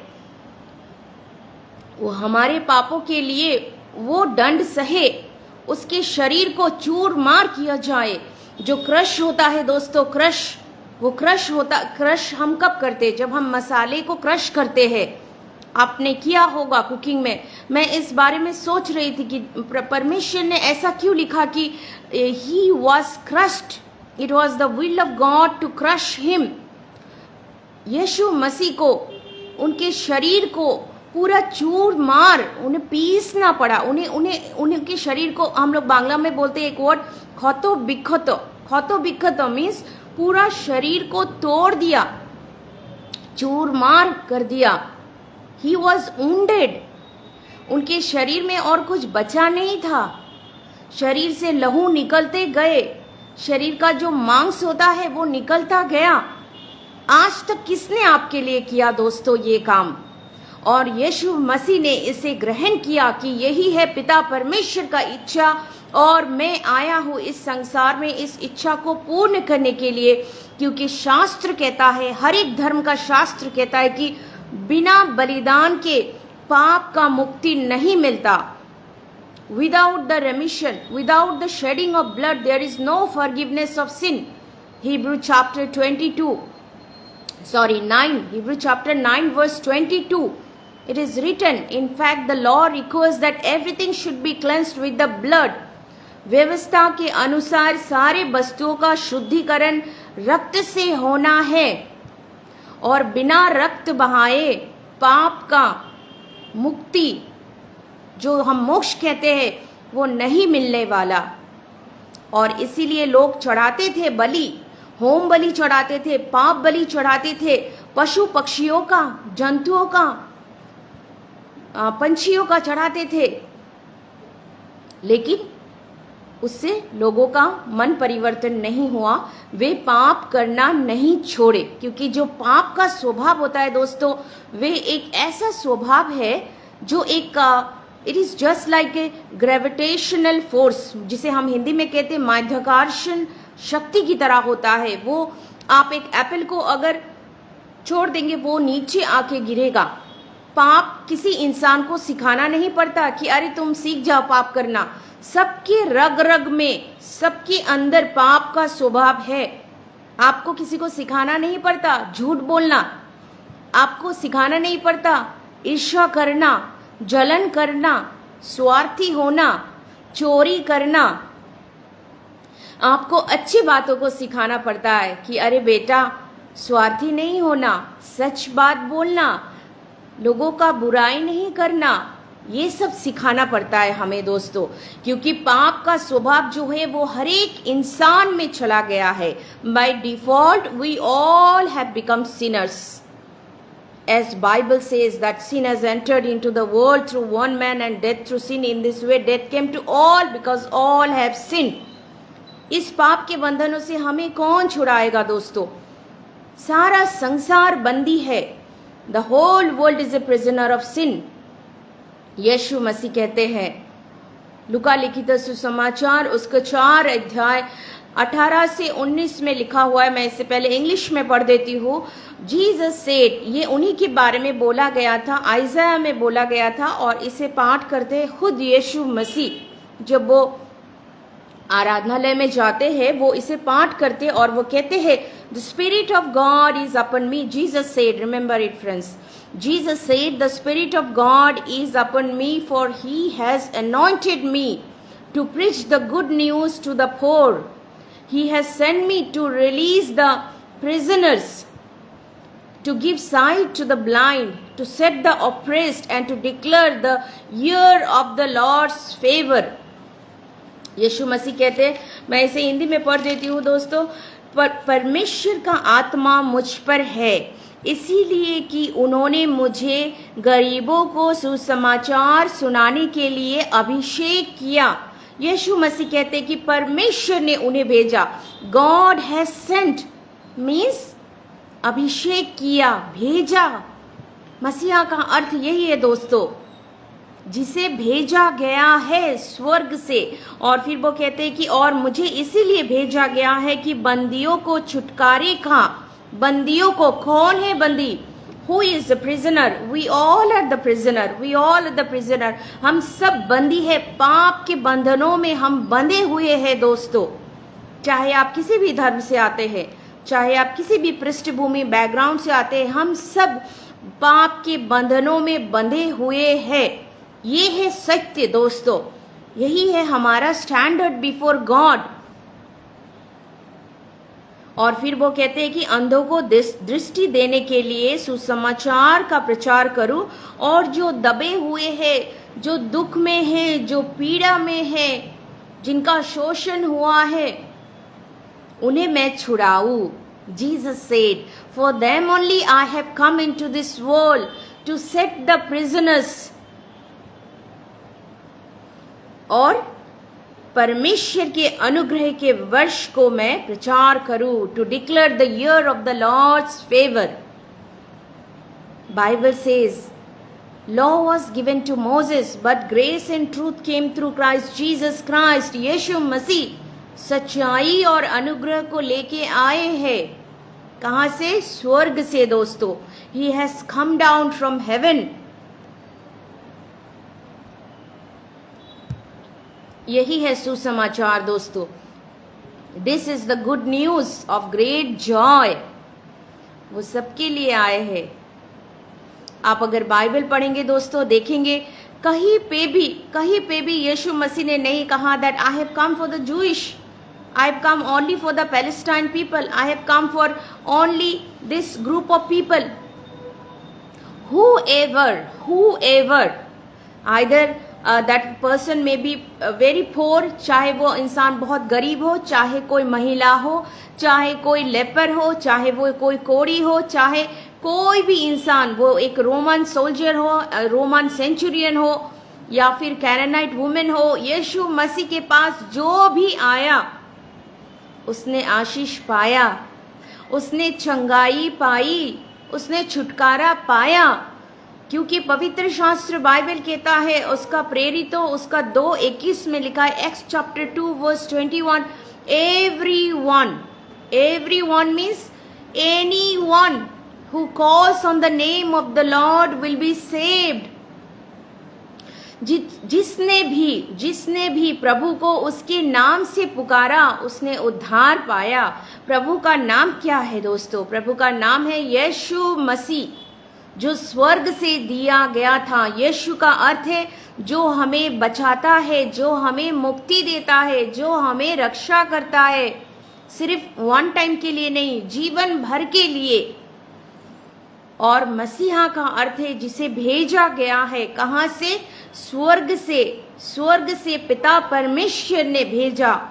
वो हमारे पापों के लिए वो दंड सहे, उसके शरीर को चूर मार किया जाए। जो क्रश होता है दोस्तों, क्रश हम कब करते? जब हम मसाले को क्रश करते हैं। आपने किया होगा कुकिंग में। मैं इस बारे में सोच रही थी कि परमेश्वर ने ऐसा क्यों लिखा कि he was crushed, it was the will of God to crush him. यीशु मसीह को, उनके शरीर को पूरा चूर मार, उन्हें पीसना पड़ा। उनके शरीर को हम लोग बांग्ला में बोलते हैं एक वर्ड खतो बिखतो मीन्स पूरा शरीर को तोड़ दिया, चूर मार कर दिया। ही वॉज wounded, उनके शरीर में और कुछ बचा नहीं था। शरीर से लहू निकलते गए, शरीर का जो मांस होता है वो निकलता गया। आज तक किसने आपके लिए किया दोस्तों ये काम? और यीशु मसीह ने इसे ग्रहण किया कि यही है पिता परमेश्वर का इच्छा, और मैं आया हूँ इस संसार में इस इच्छा को पूर्ण करने के लिए। क्योंकि शास्त्र कहता है, हर एक धर्म का शास्त्र कहता है कि बिना बलिदान के पाप का मुक्ति नहीं मिलता। Without the remission, without the shedding of blood, there is no forgiveness of sin. Hebrew chapter 9 verse 22. It is written, in fact, the law requires that everything should be cleansed with the blood. व्यवस्था के अनुसार सारे वस्तुओं का शुद्धिकरण रक्त से होना है, और बिना रक्त बहाए पाप का मुक्ति, जो हम मोक्ष कहते हैं, वो नहीं मिलने वाला। और इसीलिए लोग चढ़ाते थे बलि, होम बलि चढ़ाते थे, पाप बलि चढ़ाते थे, पशु पक्षियों का, जंतुओं का, पंछियों का चढ़ाते थे। लेकिन उससे लोगों का मन परिवर्तन नहीं हुआ, वे पाप करना नहीं छोड़े। क्योंकि जो पाप का स्वभाव होता है दोस्तों, वे एक ऐसा स्वभाव है जो एक it is just like a gravitational force, जिसे हम हिंदी में कहते हैं माध्याकर्षण शक्ति की तरह होता है। वो आप एक एप्पल को अगर छोड़ देंगे वो नीचे आके गिरेगा। पाप किसी इंसान को सिखाना नहीं पड़ता कि अरे तुम सीख जाओ पाप करना। सबके रग रग में, सबके अंदर पाप का स्वभाव है। आपको किसी को सिखाना नहीं पड़ता झूठ बोलना, आपको सिखाना नहीं पड़ता ईर्ष्या करना, जलन करना, स्वार्थी होना, चोरी करना। आपको अच्छी बातों को सिखाना पड़ता है कि अरे बेटा स्वार्थी नहीं होना, सच बात बोलना, लोगों का बुराई नहीं करना। ये सब सिखाना पड़ता है हमें दोस्तों, क्योंकि पाप का स्वभाव जो है वो हर एक इंसान में चला गया है। By default we all have become sinners, as Bible says that sin has entered into the world through one man and death through sin. In this way death came to all because all have sinned. इस पाप के बंधनों से हमें कौन छुड़ाएगा दोस्तों? सारा संसार बंदी है। The whole world is a prisoner of sin. यीशु मसीह कहते हैं, लुका लिखित सुसमाचार उसका 4 अध्याय 18 से 19 में लिखा हुआ है। मैं इससे पहले इंग्लिश में पढ़ देती हूँ। जीसस सेड, ये उन्हीं के बारे में बोला गया था, आइज़ाया में बोला गया था, और इसे पाठ करते हैं खुद यीशु मसीह। जब वो आराधनालय में जाते हैं वो इसे पाठ करते और वो कहते हैं, the spirit of God is upon me. Jesus said, remember it friends, Jesus said, the Spirit of God is upon me, for He has anointed me to preach the good news to the poor. He has sent me to release the prisoners, to give sight to the blind, to set the oppressed, and to declare the year of the Lord's favor. यीशु मसीह कहते हैं, मैं इसे हिंदी में पढ़ देती हूँ दोस्तों, परमेश्वर का आत्मा मुझ पर है, इसीलिए कि उन्होंने मुझे गरीबों को सुसमाचार सुनाने के लिए अभिषेक किया। यीशु मसीह कहते कि परमेश्वर ने उन्हें भेजा। गॉड हैज सेंट मीन्स अभिषेक किया, भेजा। मसीहा का अर्थ यही है दोस्तों, जिसे भेजा गया है स्वर्ग से। और फिर वो कहते हैं कि और मुझे इसीलिए भेजा गया है कि बंदियों को छुटकारे का। बंदियों को, कौन है बंदी? Who is the prisoner? We all are the prisoner. We all are the prisoner. हम सब बंदी है, पाप के बंधनों में हम बंधे हुए हैं दोस्तों। चाहे आप किसी भी धर्म से आते हैं, चाहे आप किसी भी पृष्ठभूमि बैकग्राउंड से आते हैं, हम सब पाप के बंधनों में बंधे हुए हैं। ये है सत्य दोस्तों, यही है हमारा स्टैंडर्ड बिफोर गॉड। और फिर वो कहते हैं कि अंधों को दृष्टि देने के लिए सुसमाचार का प्रचार करूं, और जो दबे हुए हैं, जो दुख में है, जो पीड़ा में है, जिनका शोषण हुआ है, उन्हें मैं छुड़ाऊं। Jesus said, for them only I have come into this world to set the prisoners. और परमेश्वर के अनुग्रह के वर्ष को मैं प्रचार करूं, to declare the year of the lord's favour. Bible says, law was given to Moses but grace and truth came through Christ Jesus Christ. यीशु मसीह सच्चाई और अनुग्रह को लेके आए हैं। कहां से? स्वर्ग से दोस्तों। He has come down from haven. यही है सुसमाचार दोस्तों। This is the good news of great Joy. वो सबके लिए आए हैं। आप अगर बाइबल पढ़ेंगे दोस्तों, देखेंगे कहीं पे भी यीशु मसीह ने नहीं कहा that I have come for the Jewish, I have come only for the Palestine people, I have come for only this group of people. whoever either that person may be very poor, चाहे वो इंसान बहुत गरीब हो, चाहे कोई महिला हो, चाहे कोई लेपर हो, चाहे वो कोई कोड़ी हो, चाहे कोई भी इंसान, वो एक रोमन सोल्जर हो, रोमन सेंचुरियन हो, या फिर कैनानाइट वुमेन हो, यीशु मसीह के पास जो भी आया उसने आशीष पाया, उसने चंगाई पाई, उसने छुटकारा पाया। क्योंकि पवित्र शास्त्र बाइबल कहता है, उसका प्रेरित हो उसका 2:21 में लिखा है, Acts chapter 2 verse 21, everyone means anyone who calls on the name of the Lord will be saved। जिसने भी प्रभु को उसके नाम से पुकारा उसने उद्धार पाया। प्रभु का नाम क्या है दोस्तों? प्रभु का नाम है यीशु मसीह, जो स्वर्ग से दिया गया था। यीशु का अर्थ है जो हमें बचाता है, जो हमें मुक्ति देता है, जो हमें रक्षा करता है, सिर्फ वन टाइम के लिए नहीं, जीवन भर के लिए। और मसीहा का अर्थ है जिसे भेजा गया है। कहां से? स्वर्ग से पिता परमेश्वर ने भेजा,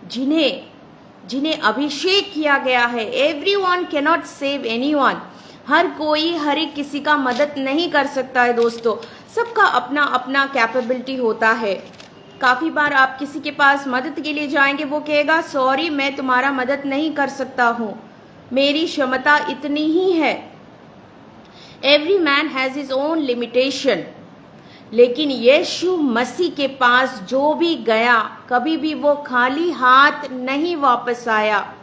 जिन्हें अभिषेक किया गया है। Everyone cannot save anyone. हर कोई हर एक किसी का मदद नहीं कर सकता है दोस्तों। सबका अपना अपना कैपेबिलिटी होता है। काफी बार आप किसी के पास मदद के लिए जाएंगे, वो कहेगा सॉरी मैं तुम्हारा मदद नहीं कर सकता हूं, मेरी क्षमता इतनी ही है। Every man has his own limitation. लेकिन यीशु मसीह के पास जो भी गया, कभी भी वो खाली हाथ नहीं वापस आया।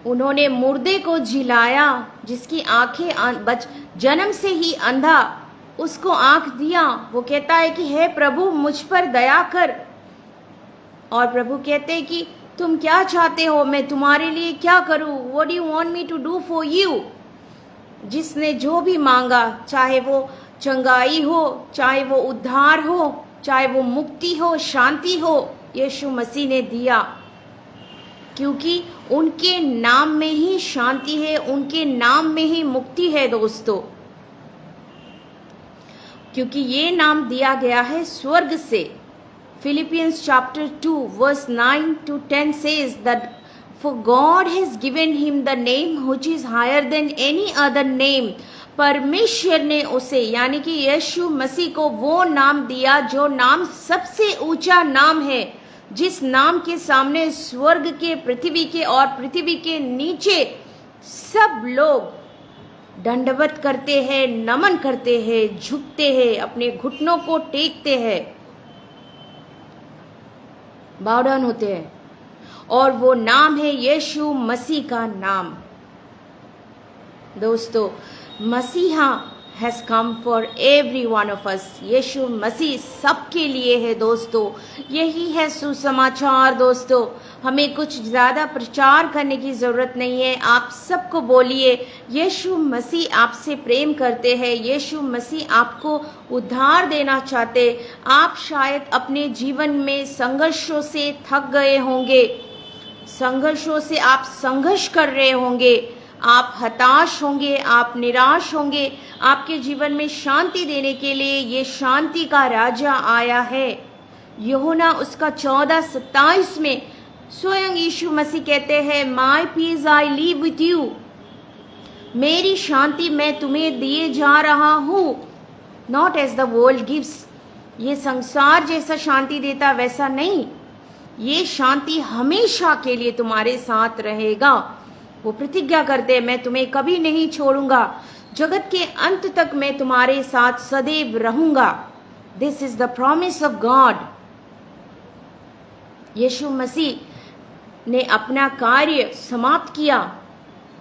उन्होंने मुर्दे को जिलाया, जिसकी आंखें जन्म से ही अंधा, उसको आंख दिया। वो कहता है कि हे प्रभु मुझ पर दया कर। और प्रभु कहते हैं कि तुम क्या चाहते हो, मैं तुम्हारे लिए क्या करूं? What do you want me to do for you? जिसने जो भी मांगा, चाहे वो चंगाई हो, चाहे वो उद्धार हो, चाहे वो मुक्ति हो, शांति हो, यीशु मसीह ने दिया। क्योंकि उनके नाम में ही शांति है, उनके नाम में ही मुक्ति है दोस्तों। क्योंकि ये नाम दिया गया है स्वर्ग से। Philippians chapter 2 verse 9 to 10 says that for God has given him the name which is higher than any other name। परमेश्वर ने उसे यानी कि यीशु मसीह को वो नाम दिया जो नाम सबसे ऊंचा नाम है, जिस नाम के सामने स्वर्ग के, पृथ्वी के और पृथ्वी के नीचे सब लोग दंडवत करते हैं, नमन करते हैं, झुकते हैं, अपने घुटनों को टेकते हैं, बाव डाउन होते हैं। और वो नाम है यीशु मसीह का नाम। दोस्तों, messiah has come for every one of us. यीशु मसीह सबके लिए है दोस्तों। यही है सुसमाचार दोस्तों। हमें कुछ ज़्यादा प्रचार करने की ज़रूरत नहीं है। आप सबको बोलिए यीशु मसीह आपसे प्रेम करते हैं, यीशु मसीह आपको उद्धार देना चाहते। आप शायद अपने जीवन में संघर्षों से थक गए होंगे, संघर्षों से आप संघर्ष कर रहे होंगे, आप हताश होंगे, आप निराश होंगे। आपके जीवन में शांति देने के लिए ये शांति का राजा आया है। यूहन्ना उसका 14:27 में स्वयं यीशु मसीह कहते हैं, my peace I leave with you. मेरी शांति मैं तुम्हें दिए जा रहा हूँ। Not as the world gives. ये संसार जैसा शांति देता वैसा नहीं। ये शांति हमेशा के लिए तुम्हारे साथ रहेगा। वो प्रतिज्ञा करते हैं, मैं तुम्हें कभी नहीं छोड़ूंगा, जगत के अंत तक मैं तुम्हारे साथ सदैव रहूंगा। This is the promise of God. यीशु मसीह ने अपना कार्य समाप्त किया।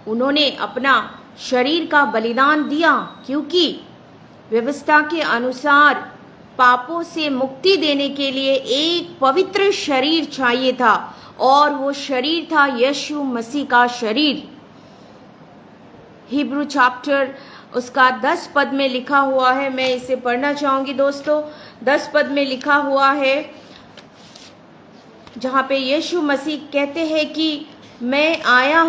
उन्होंने अपना शरीर का बलिदान दिया, क्योंकि व्यवस्था के अनुसार पापों से मुक्ति देने के लिए एक पवित्र शरीर चाहिए था, और वो शरीर था यीशु मसीह का शरीर। हिब्रू चैप्टर उसका 10 पद में लिखा हुआ है, मैं इसे पढ़ना चाहूंगी दोस्तों। 10 पद में लिखा हुआ है, जहां पे यीशु मसीह कहते हैं कि मैं आया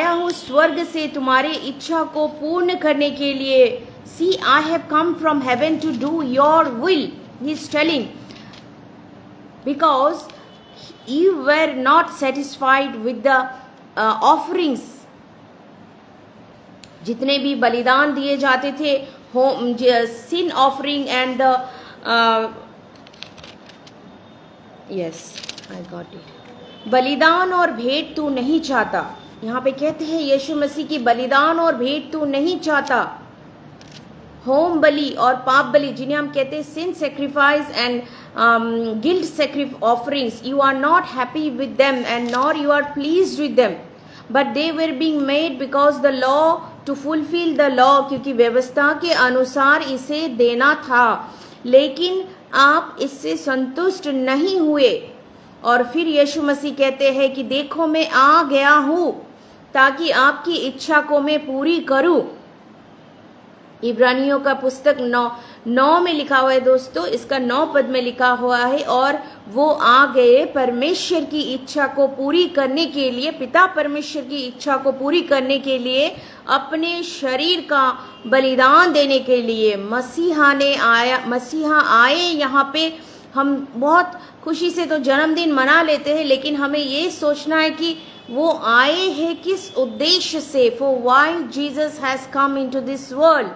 हूं स्वर्ग से तुम्हारी इच्छा को पूर्ण करने के लिए। See, I have come from heaven to do your will, he is telling, because you were not satisfied with the offerings जितने भी बलिदान दिए जाते थे, sin offering and the yes I got it, बलिदान और भेंट तू नहीं चाहता। यहाँ पे कहते हैं यीशु मसीह की बलिदान और भेंट तू नहीं चाहता। होम बलि और पाप बलि, जिन्हें हम कहते हैं sin sacrifice and guilt sacrifice offerings, you are not happy with them and nor you are pleased with them, but they were being made because the law to fulfill the law, क्योंकि व्यवस्था के अनुसार इसे देना था, लेकिन आप इससे संतुष्ट नहीं हुए। और फिर यीशु मसीह कहते हैं कि देखो मैं आ गया हूँ ताकि आपकी इच्छा को मैं पूरी करूँ। इब्रानियों का पुस्तक 9 में लिखा हुआ है दोस्तों, इसका 9 पद में लिखा हुआ है, और वो आ गए परमेश्वर की इच्छा को पूरी करने के लिए, पिता परमेश्वर की इच्छा को पूरी करने के लिए, अपने शरीर का बलिदान देने के लिए। मसीहा आए यहाँ पे। हम बहुत खुशी से तो जन्मदिन मना लेते हैं, लेकिन हमें ये सोचना है कि वो आए हैं किस उद्देश्य से। For why Jesus has come into this world?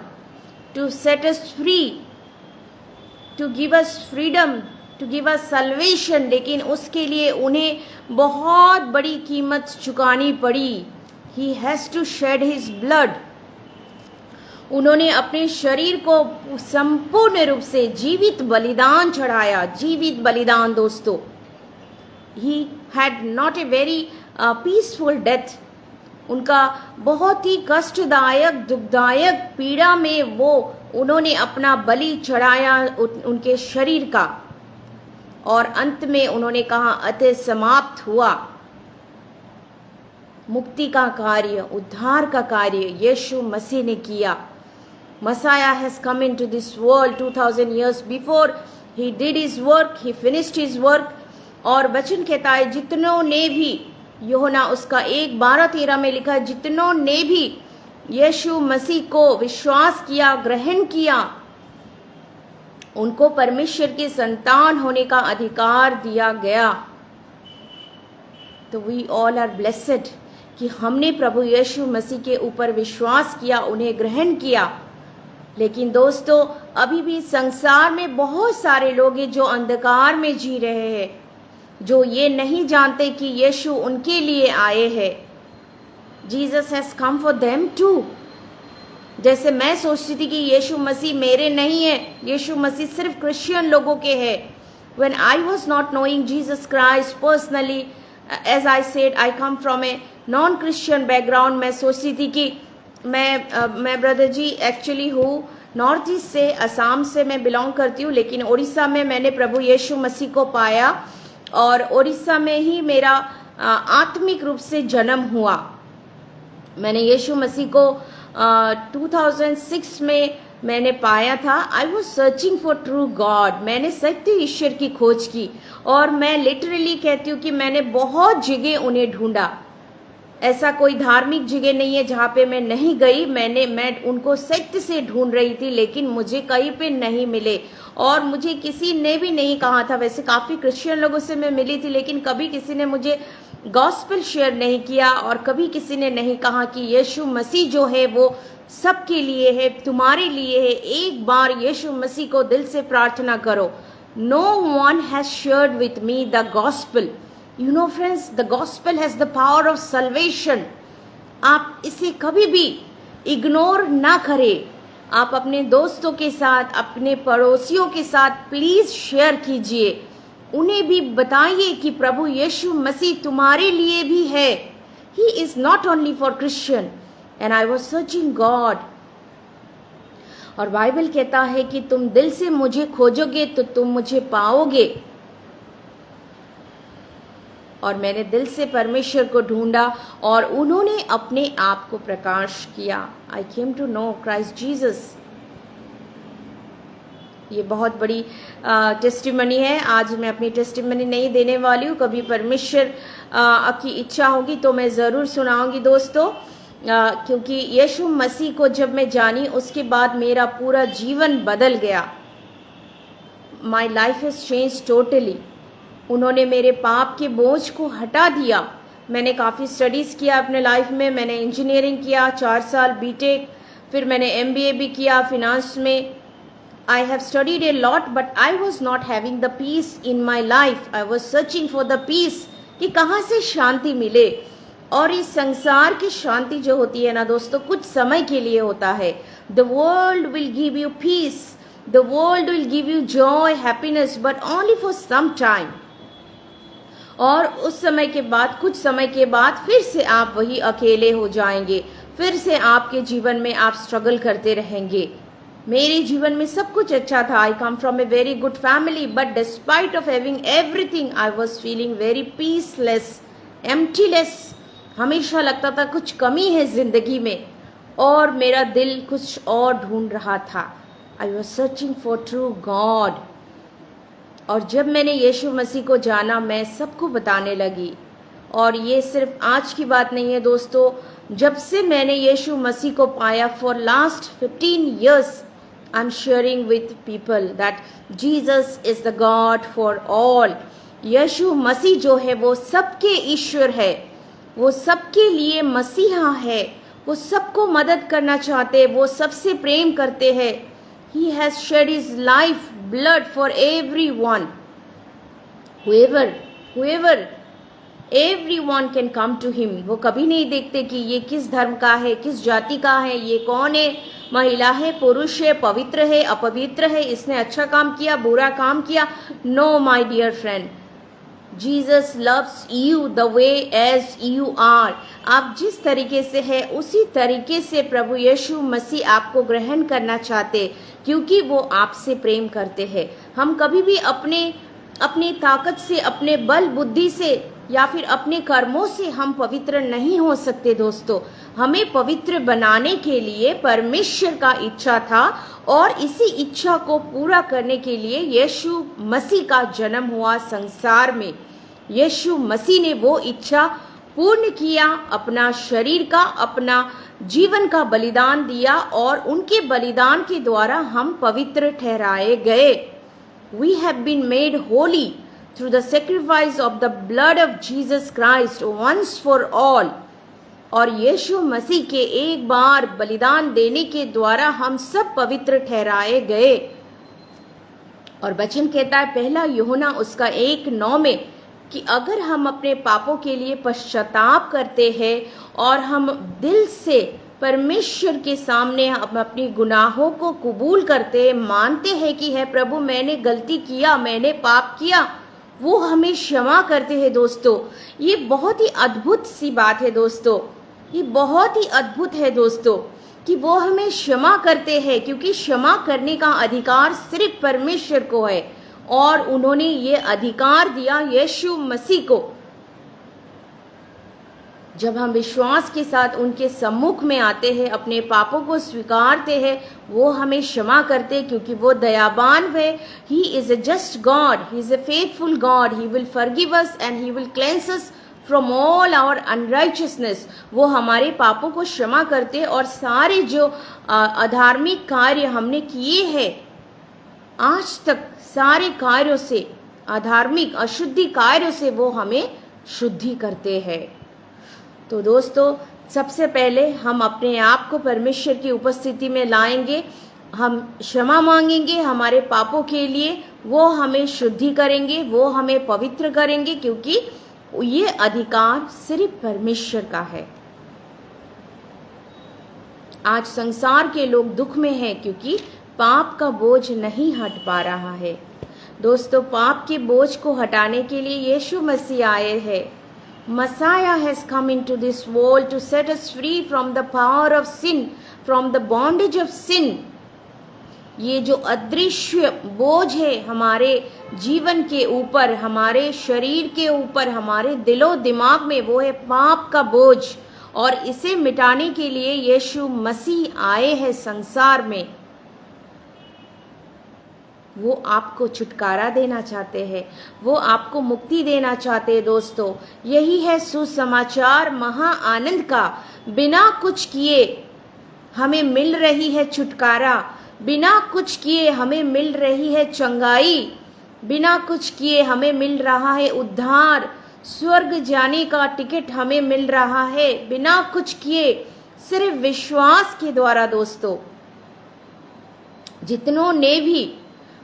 To set us free, to give us freedom, to give us salvation। लेकिन उसके लिए उन्हें बहुत बड़ी कीमत चुकानी पड़ी। He has to shed his blood। उन्होंने अपने शरीर को संपूर्ण रूप से जीवित बलिदान चढ़ाया। जीवित बलिदान दोस्तों। He had not a very peaceful death। उनका बहुत ही कष्टदायक दुखदायक पीड़ा में उन्होंने अपना बलि चढ़ाया उनके शरीर का, और अंत में उन्होंने कहा अतः समाप्त हुआ। मुक्ति का कार्य, उद्धार का कार्य यीशु मसीह ने किया। Messiah has come into this world 2000 years before he did his work, he finished his work। और वचन कहता है जितनों ने भी, यूहन्ना उसका 1:12-13 में लिखा है, जितनों ने भी यीशु मसीह को विश्वास किया, ग्रहण किया, उनको परमेश्वर के संतान होने का अधिकार दिया गया। तो वी ऑल आर ब्लेसेड कि हमने प्रभु यीशु मसीह के ऊपर विश्वास किया, उन्हें ग्रहण किया। लेकिन दोस्तों अभी भी संसार में बहुत सारे लोग हैं जो अंधकार में जी रहे हैं, जो ये नहीं जानते कि यीशु उनके लिए आए हैं। Jesus has come for them too. जैसे मैं सोचती थी कि यीशु मसीह मेरे नहीं है, यीशु मसीह सिर्फ क्रिश्चियन लोगों के हैं। When I was not knowing Jesus Christ personally, as I said, I come from a non-Christian background। मैं सोचती थी कि मैं ब्रदर जी एक्चुअली हूँ नॉर्थ ईस्ट से, असम से मैं बिलोंग करती हूँ, लेकिन उड़ीसा में मैंने प्रभु यीशु मसीह को पाया और उड़ीसा में ही मेरा आत्मिक रूप से जन्म हुआ। मैंने यीशु मसीह को 2006 में मैंने पाया था। I was searching for true God. मैंने सत्य ईश्वर की खोज की, और मैं लिटरली कहती हूँ कि मैंने बहुत जगह उन्हें ढूंढा। ऐसा कोई धार्मिक जगह नहीं है जहाँ पे मैं नहीं गई। मैं उनको सत्य से ढूंढ रही थी, लेकिन मुझे कहीं पे नहीं मिले, और मुझे किसी ने भी नहीं कहा था। वैसे काफ़ी क्रिश्चियन लोगों से मैं मिली थी, लेकिन कभी किसी ने मुझे गॉस्पेल शेयर नहीं किया, और कभी किसी ने नहीं कहा कि यीशु मसीह जो है वो सबके लिए है, तुम्हारे लिए है। एक बार यीशु मसीह को दिल से प्रार्थना करो। No one has shared with me the gospel. You know friends, the gospel has the power of salvation। आप इसे कभी भी इग्नोर ना करें। आप अपने दोस्तों के साथ, अपने पड़ोसियों के साथ प्लीज शेयर कीजिए। उन्हें भी बताइए कि प्रभु यीशु मसीह तुम्हारे लिए भी है। He is not only for Christian। And I was searching God। और बाइबल कहता है कि तुम दिल से मुझे खोजोगे तो तुम मुझे पाओगे। और मैंने दिल से परमेश्वर को ढूंढा, और उन्होंने अपने आप को प्रकाश किया। I came to know Christ Jesus. ये बहुत बड़ी टेस्टिमनी है। आज मैं अपनी टेस्टिमनी नहीं देने वाली हूँ, कभी परमेश्वर की इच्छा होगी तो मैं ज़रूर सुनाऊंगी दोस्तों। क्योंकि यीशु मसीह को जब मैं जानी, उसके बाद मेरा पूरा जीवन बदल गया। My life has change totally. उन्होंने मेरे पाप के बोझ को हटा दिया। मैंने काफ़ी स्टडीज़ किया अपने लाइफ में। मैंने इंजीनियरिंग किया 4 साल, बीटेक, फिर मैंने एमबीए भी किया फिनांस में। I have studied a lot, but I was not having the peace in my life. I was searching for the peace कि कहाँ से शांति मिले। और इस संसार की शांति जो होती है ना दोस्तों, कुछ समय के लिए होता है। The world will give you peace, the world will give you joy, happiness, but only for some time. और उस समय के बाद, कुछ समय के बाद फिर से आप वही अकेले हो जाएंगे, फिर से आपके जीवन में आप स्ट्रगल करते रहेंगे। मेरे जीवन में सब कुछ अच्छा था। I come from a very good family, but despite of having everything I was feeling very peaceless, emptyless. हमेशा लगता था कुछ कमी है जिंदगी में, और मेरा दिल कुछ और ढूंढ रहा था। I was searching for true God. और जब मैंने यीशु मसीह को जाना, मैं सबको बताने लगी। और ये सिर्फ आज की बात नहीं है दोस्तों, जब से मैंने यीशु मसीह को पाया, for last 15 years I am sharing with people that Jesus is the God for all. यीशु मसीह जो है वो सबके ईश्वर है, वो सबके लिए मसीहा है, वो सबको मदद करना चाहते हैं, वो सबसे प्रेम करते हैं। He has shed his life blood for everyone. Whoever, everyone can come to him. वो कभी नहीं देखते कि ये किस धर्म का है, किस जाति का है, ये कौन है, महिला है, पुरुष है, पवित्र है, अपवित्र है, इसने अच्छा काम किया, बुरा काम किया। No, my dear friend. Jesus loves you the way as you are. आप जिस तरीके से है उसी तरीके से प्रभु यीशु मसीह आपको ग्रहण करना चाहते, क्योंकि वो आपसे प्रेम करते हैं। हम कभी भी अपनी ताकत से, अपने बल बुद्धि से या फिर अपने कर्मों से हम पवित्र नहीं हो सकते दोस्तों। हमें पवित्र बनाने के लिए परमेश्वर का इच्छा था, और इसी इच्छा को पूरा करने के लिए यीशु मसीह का जन्म हुआ संसार में। यीशु मसीह ने वो इच्छा पूर्ण किया, अपना शरीर का, अपना जीवन का बलिदान दिया, और उनके बलिदान के द्वारा हम पवित्र ठहराए गए। We have been made holy through the sacrifice of the blood of Jesus Christ once for all. और यीशु मसीह के एक बार बलिदान देने के द्वारा हम सब पवित्र ठहराए गए। और वचन कहता है पहला यूहन्ना उसका 1:9 में कि अगर हम अपने पापों के लिए पश्चाताप करते हैं और हम दिल से परमेश्वर के सामने हम अपनी गुनाहों को कबूल करते हैं, मानते हैं कि है प्रभु मैंने गलती किया, मैंने पाप किया, वो हमें क्षमा करते हैं दोस्तों। ये बहुत ही अद्भुत सी बात है दोस्तों, ये बहुत ही अद्भुत है दोस्तों कि वो हमें क्षमा करते हैं, क्योंकि क्षमा करने का अधिकार सिर्फ परमेश्वर को है, और उन्होंने ये अधिकार दिया यीशु मसीह को। जब हम विश्वास के साथ उनके सम्मुख में आते हैं, अपने पापों को स्वीकारते हैं, वो हमें क्षमा करते हैं, क्योंकि वो दयावान है। He is a just God, he is a faithful God, he will forgive us and he will cleanse us from all our unrighteousness. वो हमारे पापों को क्षमा करते हैं, और सारे जो अधार्मिक कार्य हमने किए हैं आज तक, सारे कार्यों से, अधार्मिक अशुद्धि कार्यों से वो हमें शुद्धि करते हैं। तो दोस्तों सबसे पहले हम अपने आप को परमेश्वर की उपस्थिति में लाएंगे, हम क्षमा मांगेंगे हमारे पापों के लिए, वो हमें शुद्धि करेंगे, वो हमें पवित्र करेंगे, क्योंकि ये अधिकार सिर्फ परमेश्वर का है। आज संसार के लोग दुख में हैं, क्योंकि पाप का बोझ नहीं हट पा रहा है। दोस्तों पाप के बोझ को हटाने के लिए यीशु मसीह आए हैं। Messiah has come into this world to set us free from the power of sin, from the bondage of sin. ये जो अदृश्य बोझ है हमारे जीवन के ऊपर, हमारे शरीर के ऊपर, हमारे दिलो दिमाग में, वो है पाप का बोझ, और इसे मिटाने के लिए यीशु मसीह आए हैं संसार में। वो आपको छुटकारा देना चाहते हैं, वो आपको मुक्ति देना चाहते हैं दोस्तों। यही है सुसमाचार महा आनंद का। बिना कुछ किए हमें मिल रही है छुटकारा, बिना कुछ किए हमें मिल रही है चंगाई, बिना कुछ किए हमें मिल रहा है उद्धार, स्वर्ग जाने का टिकट हमें मिल रहा है बिना कुछ किए, सिर्फ विश्वास के द्वारा। दोस्तों, जितनों ने भी,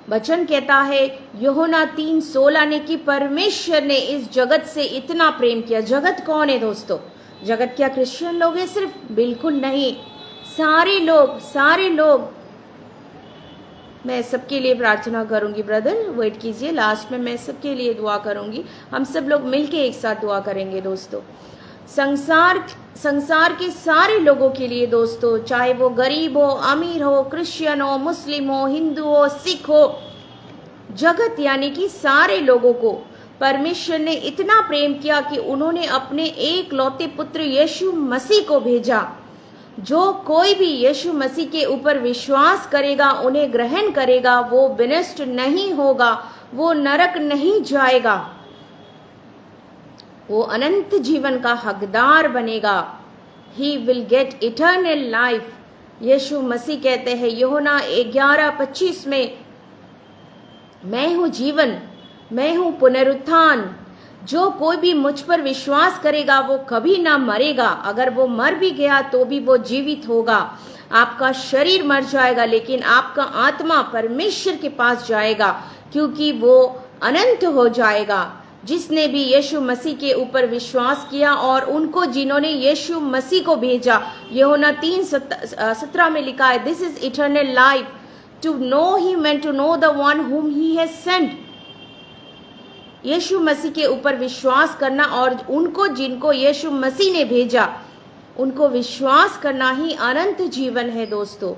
वचन कहता है यूहन्ना 3:16 ने कि परमेश्वर ने इस जगत से इतना प्रेम किया। जगत कौन है दोस्तों? जगत क्या क्रिश्चियन लोग हैं सिर्फ? बिल्कुल नहीं, सारे लोग। मैं सबके लिए प्रार्थना करूंगी। ब्रदर वेट कीजिए, लास्ट में मैं सबके लिए दुआ करूंगी। हम सब लोग मिलके एक साथ दुआ करेंगे दोस्तों। संसार के सारे लोगों के लिए दोस्तों, चाहे वो गरीब हो, अमीर हो, क्रिश्चियन हो, मुस्लिम हो, हिंदू हो, सिख हो, जगत यानी कि सारे लोगों को परमेश्वर ने इतना प्रेम किया कि उन्होंने अपने एक लौते पुत्र यीशु मसीह को भेजा। जो कोई भी यीशु मसीह के ऊपर विश्वास करेगा, उन्हें ग्रहण करेगा, वो विनष्ट नहीं होगा, वो नरक नहीं जाएगा, वो अनंत जीवन का हकदार बनेगा। He will get eternal life. यीशु मसीह कहते हैं यूहन्ना 11:25 में, मैं हूं जीवन, मैं हूं पुनरुत्थान, जो कोई भी मुझ पर विश्वास करेगा वो कभी ना मरेगा, अगर वो मर भी गया तो भी वो जीवित होगा। आपका शरीर मर जाएगा लेकिन आपका आत्मा परमेश्वर के पास जाएगा, क्योंकि वो अनंत हो जाएगा। जिसने भी यीशु मसीह के ऊपर विश्वास किया और उनको जिन्होंने यीशु मसीह को भेजा, यूहन्ना 3:17 में लिखा है, this is eternal life, to know him and to know the one whom he has sent. यीशु मसीह के ऊपर विश्वास करना और उनको जिनको यीशु मसीह ने भेजा, उनको विश्वास करना ही अनंत जीवन है। दोस्तों,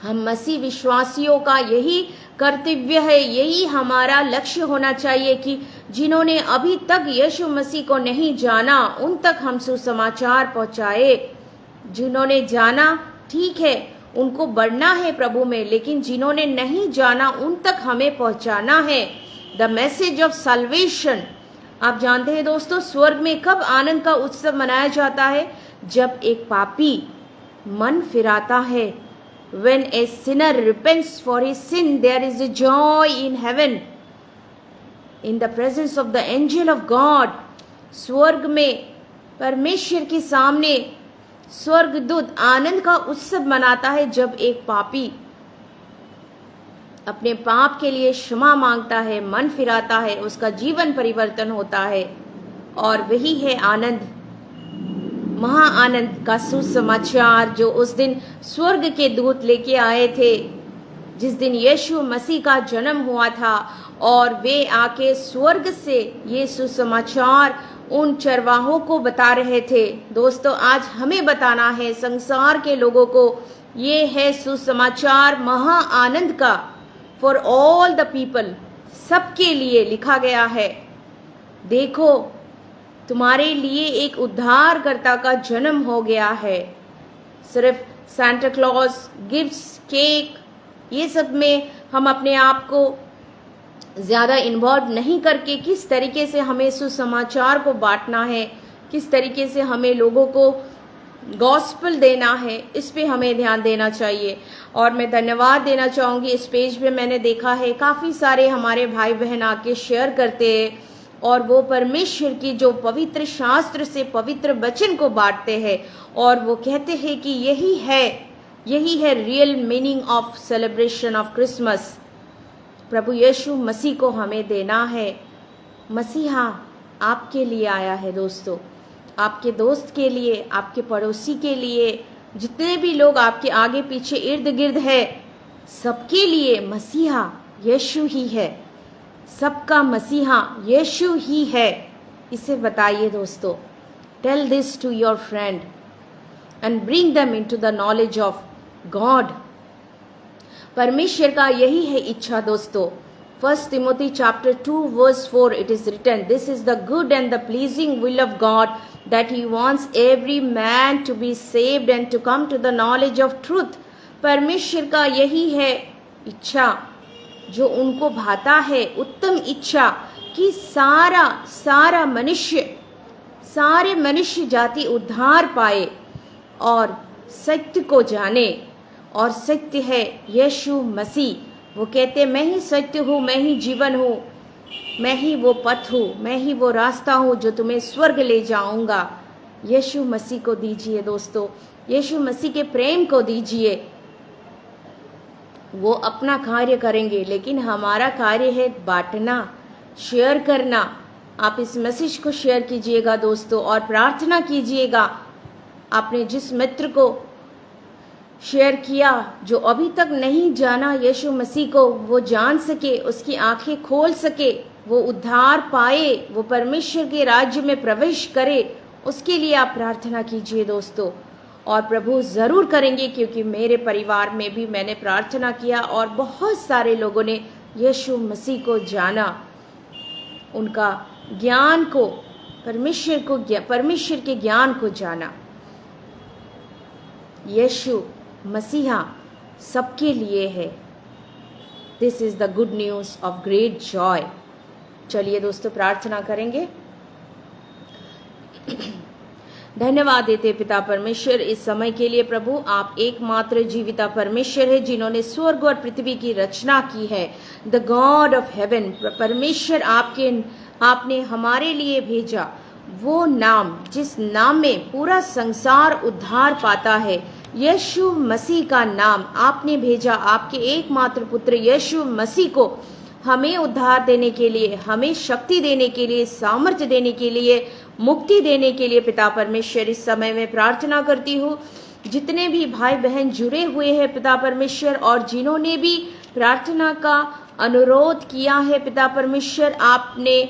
हम मसीह विश्वासियों का यही कर्तव्य है, यही हमारा लक्ष्य होना चाहिए कि जिन्होंने अभी तक यीशु मसीह को नहीं जाना उन तक हम सुसमाचार पहुंचाए। जिन्होंने जाना ठीक है, उनको बढ़ना है प्रभु में, लेकिन जिन्होंने नहीं जाना उन तक हमें पहुंचाना है द मैसेज ऑफ सल्वेशन। आप जानते हैं दोस्तों, स्वर्ग में कब आनंद का उत्सव मनाया जाता है? जब एक पापी मन फिराता है। When a sinner repents for his sin, there is a joy in heaven, in the presence of the angel of God. स्वर्ग में परमेश्वर के सामने स्वर्गदूत आनंद का उत्सव मनाता है जब एक पापी अपने पाप के लिए क्षमा मांगता है, मन फिराता है, उसका जीवन परिवर्तन होता है। और वही है आनंद, महा आनंद का सुसमाचार जो उस दिन स्वर्ग के दूत लेके आए थे, जिस दिन यीशु मसीह का जन्म हुआ था। और वे आके स्वर्ग से ये सुसमाचार उन चरवाहों को बता रहे थे। दोस्तों, आज हमें बताना है संसार के लोगों को, ये है सुसमाचार महा आनंद का, फॉर ऑल द पीपल, सबके लिए लिखा गया है। देखो, तुम्हारे लिए एक उद्धारकर्ता का जन्म हो गया है। सिर्फ सांता क्लॉज, गिफ्ट्स, केक, ये सब में हम अपने आप को ज़्यादा इन्वॉल्व नहीं करके किस तरीके से हमें सुसमाचार को बांटना है, किस तरीके से हमें लोगों को गॉस्पेल देना है, इस पे हमें ध्यान देना चाहिए। और मैं धन्यवाद देना चाहूँगी, इस पेज पे मैंने देखा है काफ़ी सारे हमारे भाई बहन आके शेयर करते हैं और वो परमेश्वर की जो पवित्र शास्त्र से पवित्र वचन को बांटते हैं और वो कहते हैं कि यही है real meaning of celebration of Christmas. प्रभु यीशु मसीह को हमें देना है। मसीहा आपके लिए आया है दोस्तों, आपके दोस्त के लिए, आपके पड़ोसी के लिए, जितने भी लोग आपके आगे पीछे इर्द गिर्द है, सबके लिए मसीहा यीशु ही है। सबका मसीहा यीशु ही है, इसे बताइए दोस्तों। Tell this to your friend and bring them into the knowledge of God. परमेश्वर का यही है इच्छा दोस्तों। 1 Timothy chapter 2 verse 4 it is written, this is the good and the pleasing will of God, that he wants every man to be saved and to come to the knowledge of truth। परमेश्वर का यही है इच्छा, जो उनको भाता है, उत्तम इच्छा कि सारे मनुष्य जाति उद्धार पाए और सत्य को जाने। और सत्य है यीशु मसीह। वो कहते मैं ही सत्य हूँ, मैं ही जीवन हूँ। मैं ही वो पथ हूँ, मैं ही वो रास्ता हूँ जो तुम्हें स्वर्ग ले जाऊंगा। यीशु मसीह को दीजिए दोस्तों, यीशु मसीह के प्रेम को दीजिए। वो अपना कार्य करेंगे, लेकिन हमारा कार्य है बांटना, शेयर करना। आप इस मैसेज को शेयर कीजिएगा दोस्तों, और प्रार्थना कीजिएगा आपने जिस मित्र को शेयर किया, जो अभी तक नहीं जाना यीशु मसीह को, वो जान सके, उसकी आंखें खोल सके, वो उद्धार पाए, वो परमेश्वर के राज्य में प्रवेश करे। उसके लिए आप प्रार्थना कीजिए दोस्तों, और प्रभु ज़रूर करेंगे, क्योंकि मेरे परिवार में भी मैंने प्रार्थना किया और बहुत सारे लोगों ने यीशु मसीह को जाना, उनका ज्ञान को, परमेश्वर के ज्ञान को जाना। यीशु मसीहा सबके लिए है। This is the good news of great Joy. चलिए दोस्तों प्रार्थना करेंगे। धन्यवाद देते पिता परमेश्वर इस समय के लिए। प्रभु आप एकमात्र जीविता परमेश्वर है, जिन्होंने स्वर्ग और पृथ्वी की रचना की है। द गॉड ऑफ हेवन, परमेश्वर आपने हमारे लिए भेजा वो नाम जिस नाम में पूरा संसार उद्धार पाता है, यीशु मसीह का नाम आपने भेजा। आपके एकमात्र पुत्र यीशु मसीह को हमें उद्धार देने के लिए, हमें शक्ति देने के लिए, सामर्थ्य देने के लिए, मुक्ति देने के लिए पिता परमेश्वर इस समय में प्रार्थना करती हूँ। जितने भी भाई बहन जुड़े हुए हैं पिता परमेश्वर, और जिन्होंने भी प्रार्थना का अनुरोध किया है पिता परमेश्वर, आपने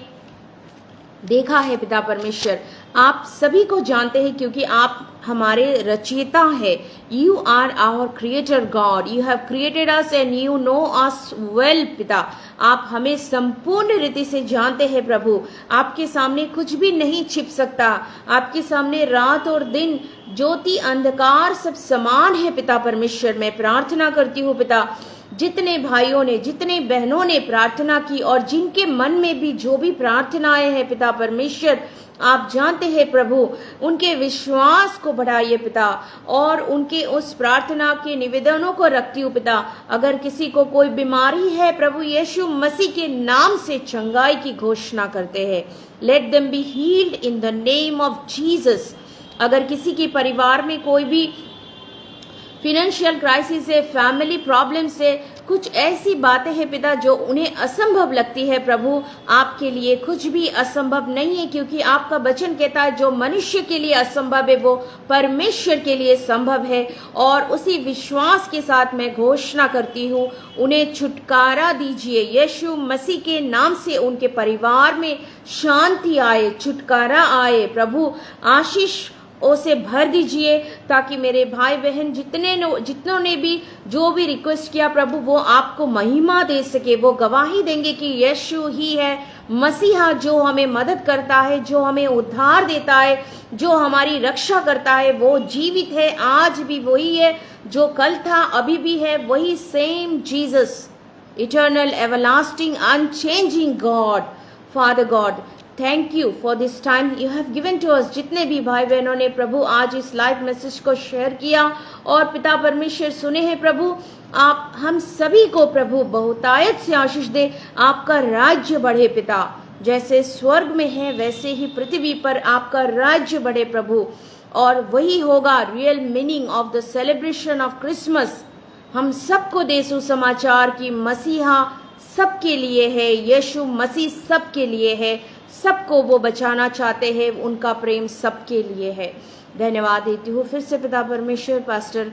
देखा है पिता परमेश्वर, आप सभी को जानते हैं, क्योंकि आप हमारे रचयिता है। You are our creator God, you have created us and you know us well. पिता आप हमें संपूर्ण रीति से जानते हैं प्रभु, आपके सामने कुछ भी नहीं छिप सकता। आपके सामने रात और दिन, ज्योति अंधकार सब समान है पिता परमेश्वर। मैं प्रार्थना करती हूँ पिता, जितने भाइयों ने, जितने बहनों ने प्रार्थना की, और जिनके मन में भी जो भी प्रार्थनाएं हैं पिता परमेश्वर, आप जानते हैं प्रभु, उनके विश्वास को बढ़ाइए पिता, और उनके उस प्रार्थना के निवेदनों को रखती हूँ पिता। अगर किसी को कोई बीमारी है प्रभु, यीशु मसीह के नाम से चंगाई की घोषणा करते हैं। Let them be healed in the name of Jesus. अगर किसी के परिवार में कोई भी फिनेंशियल क्राइसिस है, फैमिली प्रॉब्लम से, कुछ ऐसी बातें हैं पिता जो उन्हें असंभव लगती है प्रभु, आपके लिए कुछ भी असंभव नहीं है, क्योंकि आपका वचन कहता है जो मनुष्य के लिए असंभव है वो परमेश्वर के लिए संभव है। और उसी विश्वास के साथ मैं घोषणा करती हूँ, उन्हें छुटकारा दीजिए यीशु मसीह के नाम से। उनके परिवार में शांति आए, छुटकारा आए प्रभु, आशीष उसे भर दीजिए, ताकि मेरे भाई बहन जितनों ने भी जो भी रिक्वेस्ट किया प्रभु, वो आपको महिमा दे सके। वो गवाही देंगे कि यीशु ही है मसीहा, जो हमें मदद करता है, जो हमें उद्धार देता है, जो हमारी रक्षा करता है। वो जीवित है, आज भी वही है, जो कल था अभी भी है वही, same Jesus, eternal, everlasting, unchanging God, father God, thank you for this time you have given to us. जितने भी भाई बहनों ने प्रभु आज इस लाइव मैसेज को शेयर किया और पिता परमेश्वर सुने हैं प्रभु, आप हम सभी को प्रभु बहुतायत से आशीष दे। आपका राज्य बढ़े पिता, जैसे स्वर्ग में है वैसे ही पृथ्वी पर आपका राज्य बढ़े प्रभु। और वही होगा real meaning of the celebration of Christmas. हम सबको दे सुसमाचार की मसीहा सबके लिए है, यीशु मसीह सबके लिए है, सबको वो बचाना चाहते हैं, उनका प्रेम सबके लिए है। धन्यवाद देती हूँ फिर से पिता परमेश्वर पास्टर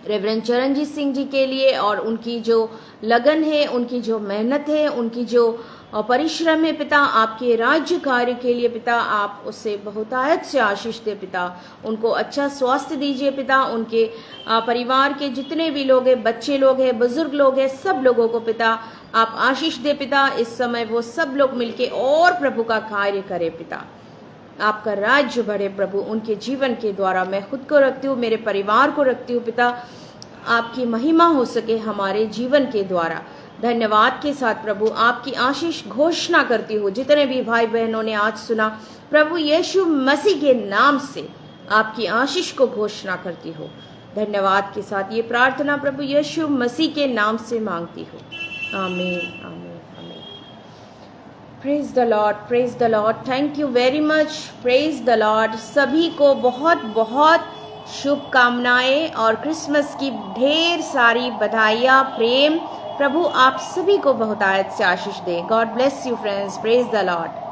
रेवरेंड चरणजीत सिंह जी के लिए, और उनकी जो लगन है, उनकी जो मेहनत है, उनकी जो परिश्रम है पिता, आपके राज्य कार्य के लिए पिता, आप उससे बहुतायत से आशीष दे पिता। उनको अच्छा स्वास्थ्य दीजिए पिता, उनके परिवार के जितने भी लोग हैं, बच्चे लोग हैं, बुजुर्ग लोग हैं, सब लोगों को पिता आप आशीष दे पिता। इस समय वो सब लोग मिलके और प्रभु का कार्य करे पिता, आपका राज्य बढ़े प्रभु। उनके जीवन के द्वारा मैं खुद को रखती हूँ, मेरे परिवार को रखती हूँ पिता, आपकी महिमा हो सके हमारे जीवन के द्वारा। धन्यवाद के साथ प्रभु आपकी आशीष घोषणा करती हूँ। जितने भी भाई बहनों ने आज सुना प्रभु यीशु मसीह के नाम से आपकी आशीष को घोषणा करती हूँ। धन्यवाद के साथ ये प्रार्थना प्रभु यीशु मसीह के नाम से मांगती हूँ, आमीन आमीन आमीन। Praise the Lord, thank you very much, praise the Lord. सभी को बहुत बहुत शुभकामनाएं और क्रिसमस की ढेर सारी बधाइयाँ, प्रेम। प्रभु आप सभी को बहुतायत से आशीष दे। God bless you friends, praise the Lord.